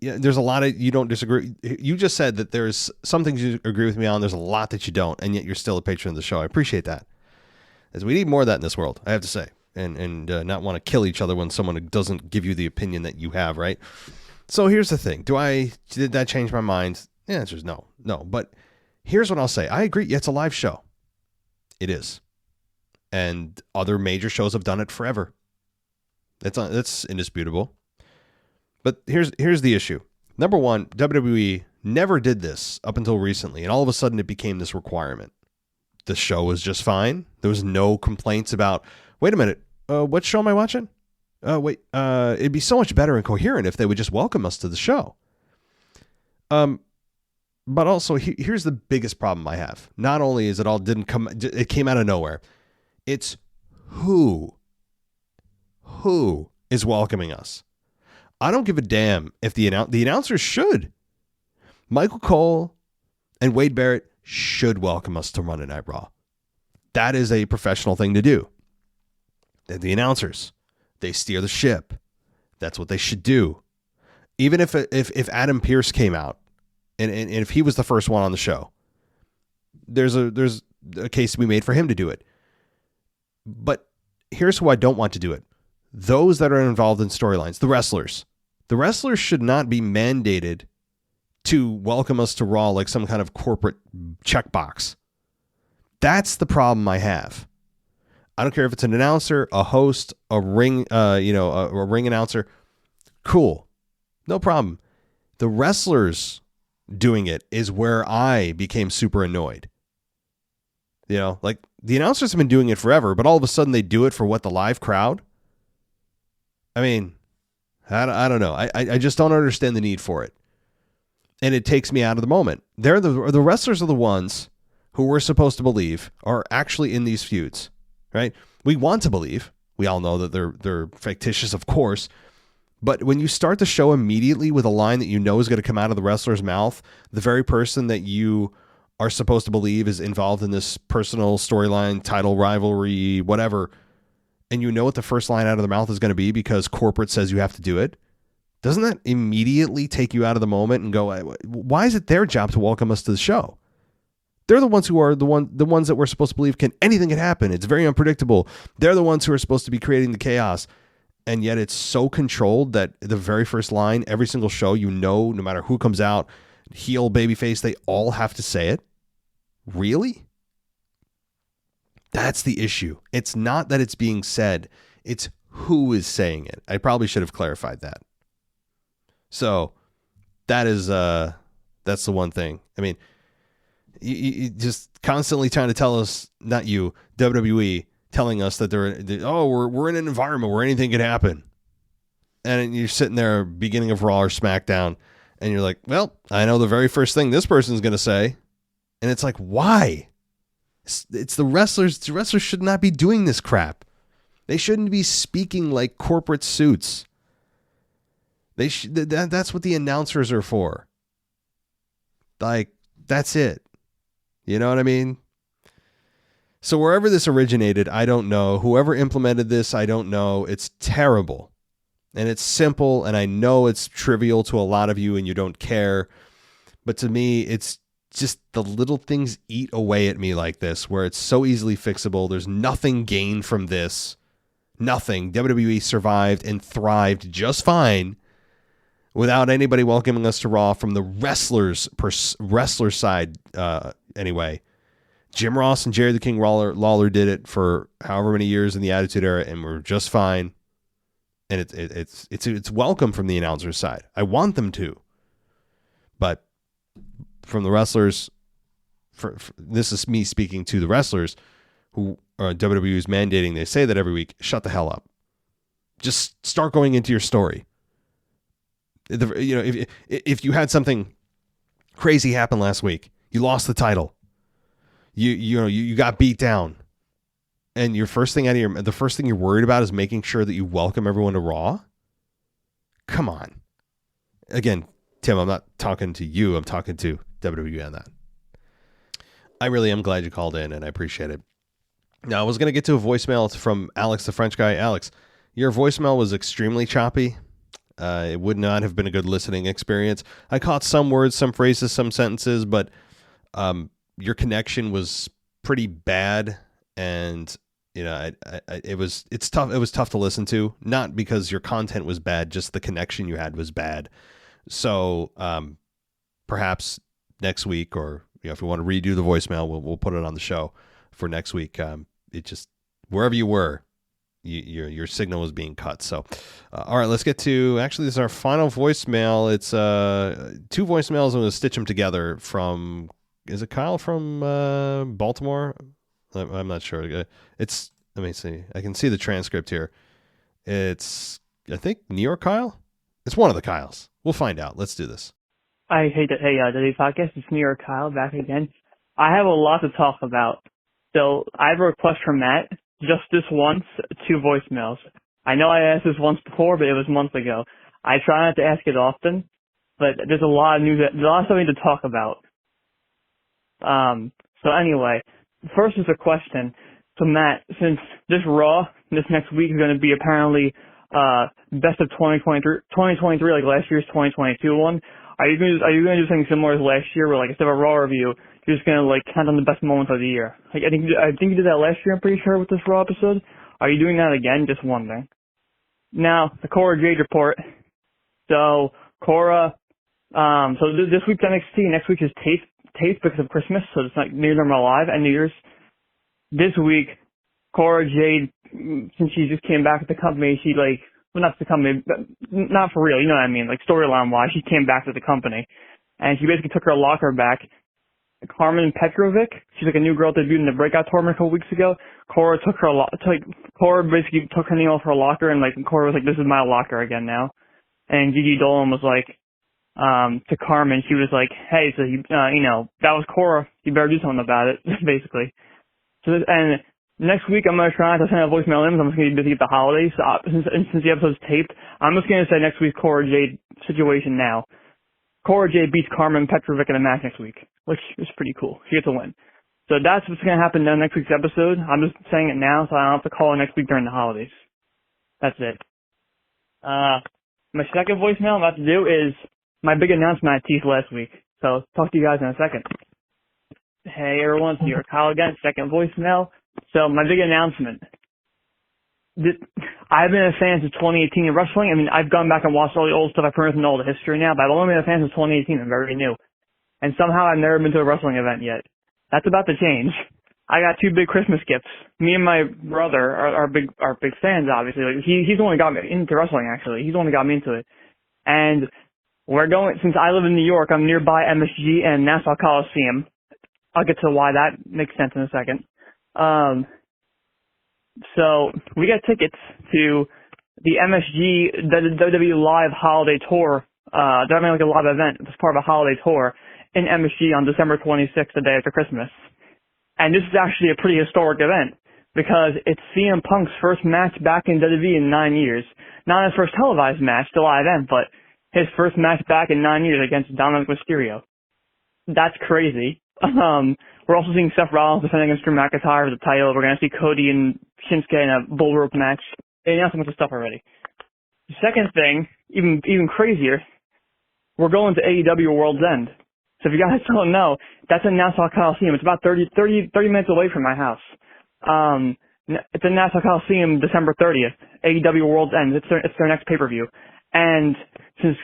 there's a lot of you don't disagree. You just said that there's some things you agree with me on. There's a lot that you don't, and yet you're still a patron of the show. I appreciate that. As we need more of that in this world, I have to say, and not want to kill each other when someone doesn't give you the opinion that you have, right? So here's the thing. Did that change my mind? The answer is no. But here's what I'll say. I agree. Yeah, it's a live show. It is. And other major shows have done it forever. That's indisputable. But here's the issue. Number one, WWE never did this up until recently, and all of a sudden it became this requirement. The show was just fine. There was no complaints about, wait a minute, what show am I watching? It'd be so much better and coherent if they would just welcome us to the show. But also, here's the biggest problem I have. Not only is it came out of nowhere. It's who is welcoming us. I don't give a damn if the announcers should. Michael Cole and Wade Barrett should welcome us to Monday Night Raw. That is a professional thing to do. They're the announcers. They steer the ship. That's what they should do. Even if Adam Pearce came out and if he was the first one on the show, there's a case to be made for him to do it. But here's who I don't want to do it. Those that are involved in storylines, the wrestlers. The wrestlers should not be mandated to welcome us to Raw like some kind of corporate checkbox. That's the problem I have. I don't care if it's an announcer, a host, a ring announcer. Cool. No problem. The wrestlers doing it is where I became super annoyed. Like the announcers have been doing it forever, but all of a sudden they do it for what, the live crowd? I mean, I don't know. I just don't understand the need for it. And it takes me out of the moment. The wrestlers are the ones who we're supposed to believe are actually in these feuds, right? We want to believe. We all know that they're fictitious, of course. But when you start the show immediately with a line that you know is going to come out of the wrestler's mouth, the very person that you are supposed to believe is involved in this personal storyline, title rivalry, whatever, and you know what the first line out of their mouth is going to be because corporate says you have to do it, doesn't that immediately take you out of the moment and go, why is it their job to welcome us to the show? They're the ones who are the ones that we're supposed to believe anything can happen. It's very unpredictable. They're the ones who are supposed to be creating the chaos. And yet it's so controlled that the very first line, every single show, no matter who comes out, heel, babyface, they all have to say it. Really? That's the issue. It's not that it's being said. It's who is saying it. I probably should have clarified that. So that is, that's the one thing. I mean, you just constantly trying to tell us, not you, WWE, telling us that we're in an environment where anything can happen. And you're sitting there beginning of Raw or SmackDown and you're like, well, I know the very first thing this person's going to say. And it's like, why? It's the wrestlers. The wrestlers should not be doing this crap. They shouldn't be speaking like corporate suits. That's what the announcers are for. Like, that's it. You know what I mean? So wherever this originated, I don't know. Whoever implemented this, I don't know. It's terrible. And it's simple, and I know it's trivial to a lot of you and you don't care. But to me, it's just the little things eat away at me like this, where it's so easily fixable. There's nothing gained from this. Nothing. WWE survived and thrived just fine without anybody welcoming us to Raw from the wrestler side anyway. Jim Ross and Jerry the King Lawler did it for however many years in the Attitude Era, and we're just fine. And it's welcome from the announcer's side. I want them to, but from the wrestlers, this is me speaking to the wrestlers who WWE is mandating. They say that every week. Shut the hell up. Just start going into your story. If you had something crazy happen last week, you lost the title. You got beat down, and the first thing you're worried about is making sure that you welcome everyone to Raw. Come on. Again, Tim, I'm not talking to you. I'm talking to WWE on that. I really am glad you called in, and I appreciate it. Now, I was going to get to a voicemail from Alex, the French guy. Alex, your voicemail was extremely choppy. It would not have been a good listening experience. I caught some words, some phrases, some sentences, but your connection was pretty bad, and it was tough. It was tough to listen to, not because your content was bad, just the connection you had was bad. So perhaps next week, or if we want to redo the voicemail, we'll put it on the show for next week. It just, wherever you were, your signal was being cut. So, all right, let's get to, actually, this is our final voicemail. It's two voicemails. I'm going to stitch them together from, is it Kyle from Baltimore? I'm not sure. Let me see. I can see the transcript here. It's, I think, New York Kyle? It's one of the Kyles. We'll find out. Let's do this. Hey, WWE Podcast. It's New York Kyle back again. I have a lot to talk about. So I have a request from Matt. Just this once, 2 voicemails. I know I asked this once before, but it was months ago. I try not to ask it often, but there's a lot of news, there's a lot of stuff I need to talk about. So anyway, first is a question. So Matt, since this Raw, this next week is going to be apparently best of 2023, like last year's 2022 one, are you going to do something similar as last year, where like instead of a Raw review, you're just going to like count on the best moments of the year? Like I think you did that last year, I'm pretty sure, with this Raw episode. Are you doing that again? Just wondering. Now, the Cora Jade report. So Cora, this week's NXT. Next week is taped because of Christmas, so it's not New Year's Normal Live and New Year's. This week, Cora Jade, since she just came back at the company, she not the company, but not for real, you know what I mean, like storyline wise, she came back to the company, and she basically took her locker back. Carmen Petrovic, she's like a new girl debuted in the Breakout tournament a couple weeks ago. Cora basically took her name off her locker, and Cora was like, "This is my locker again now." And Gigi Dolan was like, to Carmen, she was like, "Hey, so that was Cora. You better do something about it," basically. So and next week I'm gonna try to send a voicemail in, because I'm just gonna be busy at the holidays. So, since the episode's taped, I'm just gonna say next week's Cora Jade situation now. Cora Jade beats Carmen Petrovic in a match next week, which is pretty cool. She gets a win. So that's what's going to happen in next week's episode. I'm just saying it now, so I don't have to call it next week during the holidays. That's it. My second voicemail I'm about to do is my big announcement I teased last week. So talk to you guys in a second. Hey everyone, it's New York Kyle again, second voicemail. So my big announcement. I've been a fan since 2018 in wrestling. I mean, I've gone back and watched all the old stuff. I've heard all the history now, but I've only been a fan since 2018. I'm very new. And somehow I've never been to a wrestling event yet. That's about to change. I got 2 big Christmas gifts. Me and my brother are big fans, obviously. Like, he's the one who got me into wrestling, actually. He's the one who got me into it. And we're going, since I live in New York, I'm nearby MSG and Nassau Coliseum. I'll get to why that makes sense in a second. So we got tickets to the MSG WWE Live Holiday Tour. They're having like a live event. It's part of a holiday tour in MSG on December 26th, the day after Christmas. And this is actually a pretty historic event because it's CM Punk's first match back in WWE in 9 years. Not his first televised match, the live event, but his first match back in 9 years against Dominic Mysterio. That's crazy. We're also seeing Seth Rollins defending against Drew McIntyre for the title. We're going to see Cody and Shinsuke in a bull rope match. They announced a bunch of stuff already. The second thing, even crazier, we're going to AEW World's End. So if you guys don't know, that's in Nassau Coliseum. It's about 30 minutes away from my house. It's in Nassau Coliseum December 30th. AEW World's End. It's their next pay-per-view. And since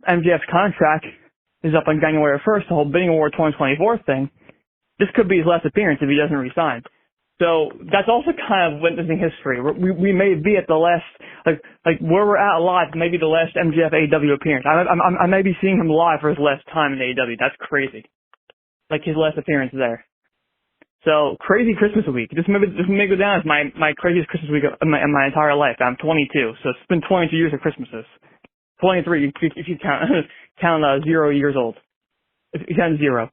MJF's contract is up on January 1st, the whole Bidding Award 2024 thing, this could be his last appearance if he doesn't resign. So that's also kind of witnessing history. We may be at the last, like where we're at live, maybe the last MJF AEW appearance. I may be seeing him live for his last time in AEW. That's crazy. Like his last appearance there. So crazy Christmas week. This may go down as my craziest Christmas week in my entire life. I'm 22, so it's been 22 years of Christmases. 23 if you count 0 years old. If you count 0.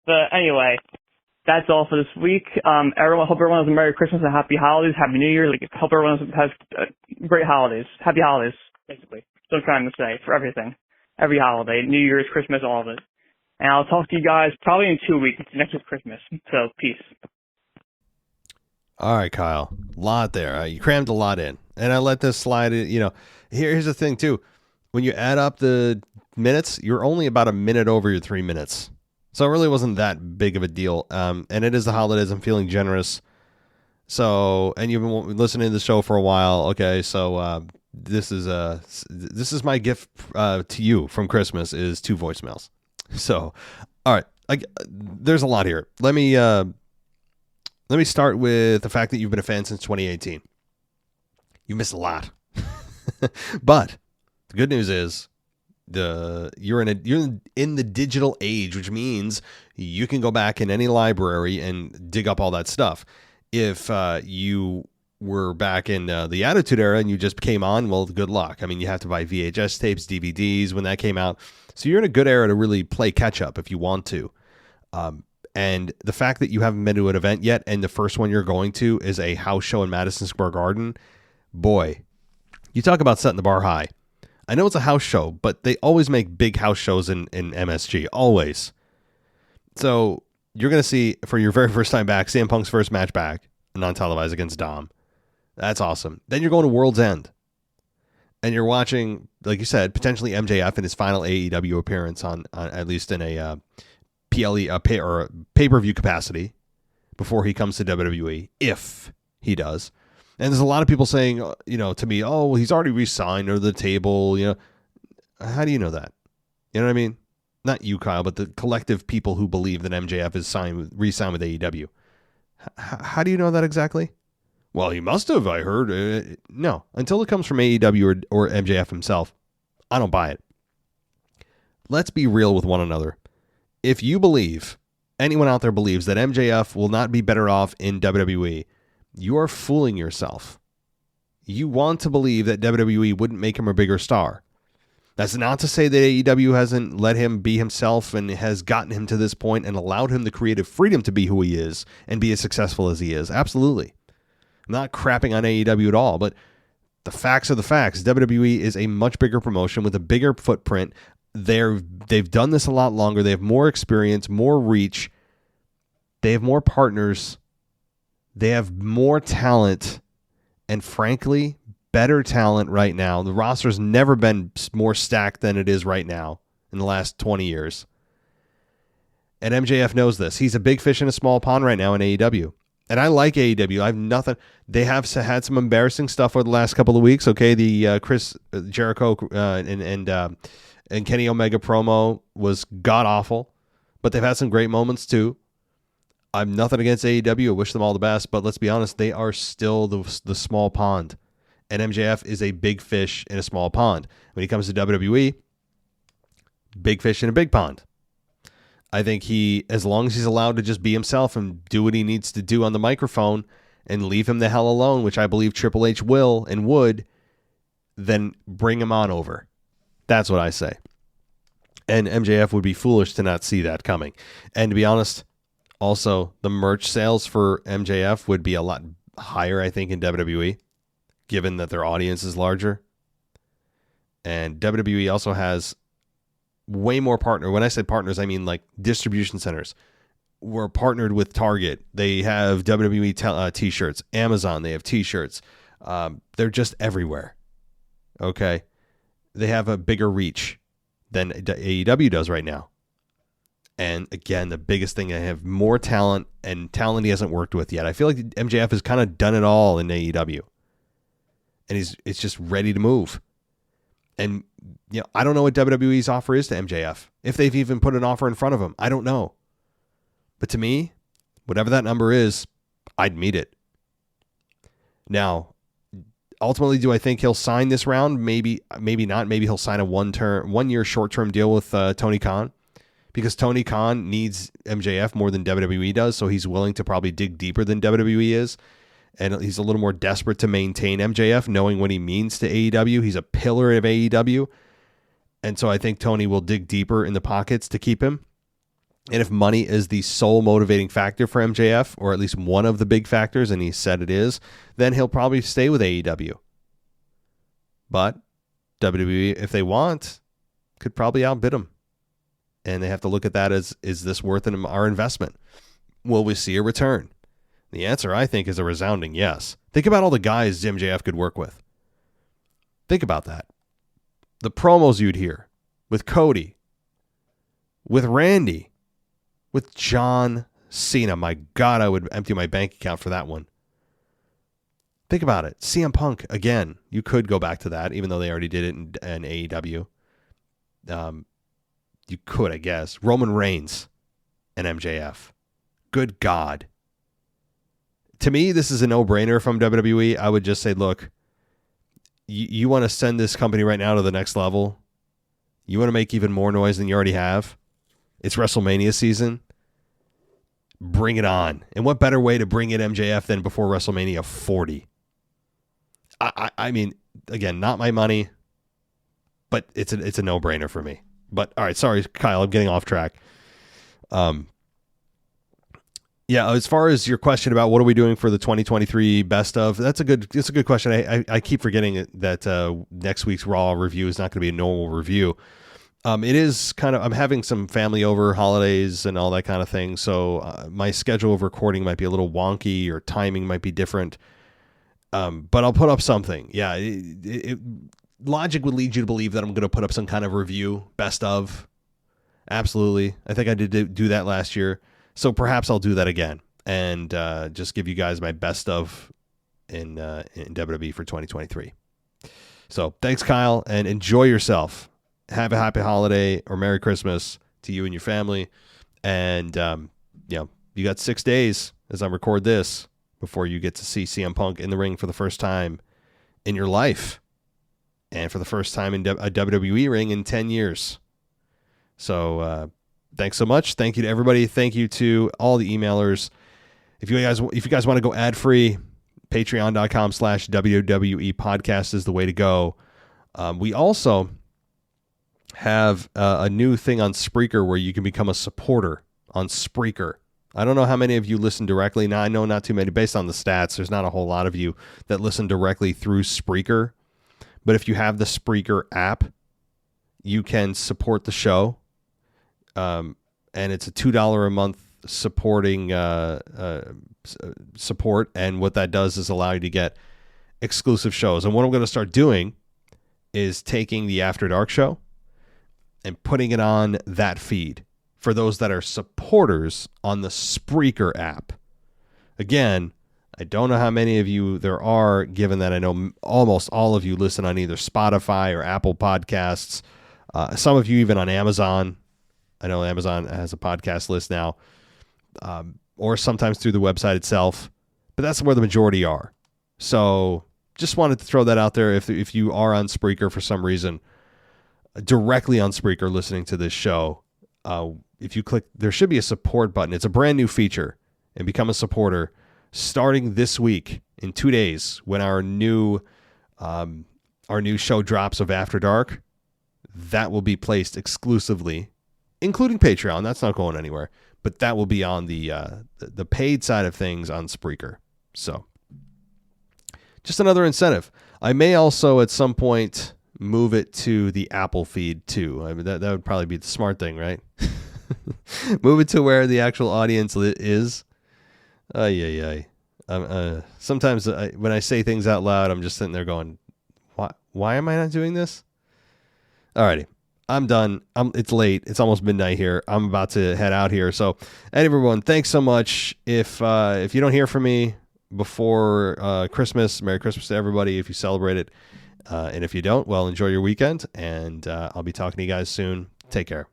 But anyway, that's all for this week. Hope everyone has a Merry Christmas and Happy Holidays, Happy New Year. Like, hope everyone has great holidays, Happy Holidays, basically. That's what I'm trying to say for everything, every holiday, New Year's, Christmas, all of it. And I'll talk to you guys probably in 2 weeks. Next week's Christmas. So peace. All right, Kyle. Lot there. You crammed a lot in, and I let this slide. Here's the thing too. When you add up the minutes, you're only about a minute over your 3 minutes. So it really wasn't that big of a deal. And it is the holidays. I'm feeling generous. So, and you've been listening to the show for a while. Okay. So, this is my gift, to you from Christmas is 2 voicemails. So, all right. There's a lot here. Let me start with the fact that you've been a fan since 2018. You missed a lot, but the good news is, you're in the digital age, which means you can go back in any library and dig up all that stuff. If you were back in the Attitude Era and you just came on, well, good luck. I mean, you have to buy VHS tapes, DVDs when that came out. So you're in a good era to really play catch up if you want to. And the fact that you haven't been to an event yet, and the first one you're going to is a house show in Madison Square Garden, boy, you talk about setting the bar high. I know it's a house show, but they always make big house shows in MSG, always. So you're going to see, for your very first time back, CM Punk's first match back, non-televised against Dom. That's awesome. Then you're going to World's End. And you're watching, like you said, potentially MJF in his final AEW appearance on at least in a pay-per-view capacity before he comes to WWE, if he does. And there's a lot of people saying, to me, oh, well, he's already re-signed or the table, How do you know that? You know what I mean? Not you, Kyle, but the collective people who believe that MJF is re-signed with AEW. How do you know that exactly? Well, he must have, I heard. No, until it comes from AEW or MJF himself, I don't buy it. Let's be real with one another. If you believe, anyone out there believes that MJF will not be better off in WWE, you are fooling yourself. You want to believe that WWE wouldn't make him a bigger star. That's not to say that AEW hasn't let him be himself and has gotten him to this point and allowed him the creative freedom to be who he is and be as successful as he is. Absolutely. I'm not crapping on AEW at all, but the facts are the facts. WWE is a much bigger promotion with a bigger footprint. They've done this a lot longer. They have more experience, more reach. They have more partners. They have more talent, and frankly, better talent right now. The roster's never been more stacked than it is right now in the last 20 years. And MJF knows this. He's a big fish in a small pond right now in AEW. And I like AEW. I have nothing. They have had some embarrassing stuff over the last couple of weeks. Okay, the Chris Jericho and Kenny Omega promo was god awful, but they've had some great moments too. I'm nothing against AEW. I wish them all the best, but let's be honest, they are still the small pond, and MJF is a big fish in a small pond. When he comes to WWE, big fish in a big pond. I think as long as he's allowed to just be himself and do what he needs to do on the microphone and leave him the hell alone, which I believe Triple H will and would, then bring him on over. That's what I say. And MJF would be foolish to not see that coming. And to be honest, also the merch sales for MJF would be a lot higher, I think, in WWE, given that their audience is larger. And WWE also has way more partner. When I say partners, I mean like distribution centers. We're partnered with Target. They have WWE t-shirts. Amazon, they have t-shirts. They're just everywhere. Okay. They have a bigger reach than AEW does right now. And again, the biggest thing, they have more talent, and talent he hasn't worked with yet. I feel like MJF has kind of done it all in AEW. And it's just ready to move. And I don't know what WWE's offer is to MJF. If they've even put an offer in front of him, I don't know. But to me, whatever that number is, I'd meet it. Now, ultimately, do I think he'll sign this round? Maybe not. Maybe he'll sign a 1 year short-term deal with Tony Khan, because Tony Khan needs MJF more than WWE does, so he's willing to probably dig deeper than WWE is. And he's a little more desperate to maintain MJF, knowing what he means to AEW. He's a pillar of AEW. And so I think Tony will dig deeper in the pockets to keep him. And if money is the sole motivating factor for MJF, or at least one of the big factors, and he said it is, then he'll probably stay with AEW. But WWE, if they want, could probably outbid him. And they have to look at that as, is this worth our investment? Will we see a return? The answer, I think, is a resounding yes. Think about all the guys MJF could work with. Think about that. The promos you'd hear with Cody, with Randy, with John Cena. My God, I would empty my bank account for that one. Think about it. CM Punk, again, you could go back to that, even though they already did it in AEW. You could, I guess. Roman Reigns and MJF. Good God. To me, this is a no-brainer from WWE. I would just say, look, you want to send this company right now to the next level? You want to make even more noise than you already have? It's WrestleMania season. Bring it on. And what better way to bring in MJF than before WrestleMania 40? I mean, again, not my money, but it's a no-brainer for me. But all right, sorry, Kyle, I'm getting off track. Yeah, as far as your question about what are we doing for the 2023 best of, it's a good question. I keep forgetting that next week's Raw review is not going to be a normal review. It is kind of, I'm having some family over, holidays and all that kind of thing, so my schedule of recording might be a little wonky, or timing might be different. But I'll put up something. Yeah, logic would lead you to believe that I'm going to put up some kind of review, best of. Absolutely. I think I did do that last year. So perhaps I'll do that again and just give you guys my best of in WWE for 2023. So thanks, Kyle, and enjoy yourself. Have a happy holiday or Merry Christmas to you and your family. And, you got 6 days as I record this before you get to see CM Punk in the ring for the first time in your life, and for the first time in a WWE ring in 10 years. So, thanks so much. Thank you to everybody. Thank you to all the emailers. If you guys want to go ad free, patreon.com/WWE podcast is the way to go. We also have a new thing on Spreaker where you can become a supporter on Spreaker. I don't know how many of you listen directly. Now, I know not too many. Based on the stats, there's not a whole lot of you that listen directly through Spreaker. But if you have the Spreaker app, you can support the show. And it's a $2 a month supporting support. And what that does is allow you to get exclusive shows. And what I'm going to start doing is taking the After Dark show and putting it on that feed for those that are supporters on the Spreaker app. Again, I don't know how many of you there are, given that I know almost all of you listen on either Spotify or Apple Podcasts. Some of you even on Amazon. I know Amazon has a podcast list now, or sometimes through the website itself. But that's where the majority are. So just wanted to throw that out there. If you are on Spreaker for some reason, directly on Spreaker listening to this show, if you click, there should be a support button. It's a brand new feature, and become a supporter starting this week in 2 days when our new show drops of After Dark. That will be placed exclusively, including Patreon. That's not going anywhere, but that will be on the paid side of things on Spreaker. So just another incentive. I may also at some point move it to the Apple feed too. I mean, that would probably be the smart thing, right? Move it to where the actual audience is. Sometimes when I say things out loud, I'm just sitting there going, why am I not doing this? Alrighty, I'm done. It's late. It's almost midnight here. I'm about to head out here. So, everyone, thanks so much. If you don't hear from me before Christmas, Merry Christmas to everybody if you celebrate it. And if you don't, well, enjoy your weekend. And I'll be talking to you guys soon. Take care.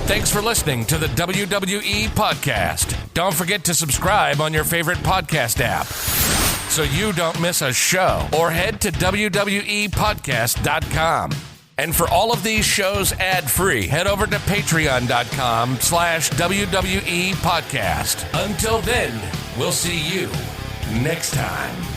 Thanks for listening to the WWE Podcast. Don't forget to subscribe on your favorite podcast app so you don't miss a show, or head to WWEpodcast.com. And for all of these shows ad-free, head over to patreon.com/WWE Podcast. Until then, we'll see you next time.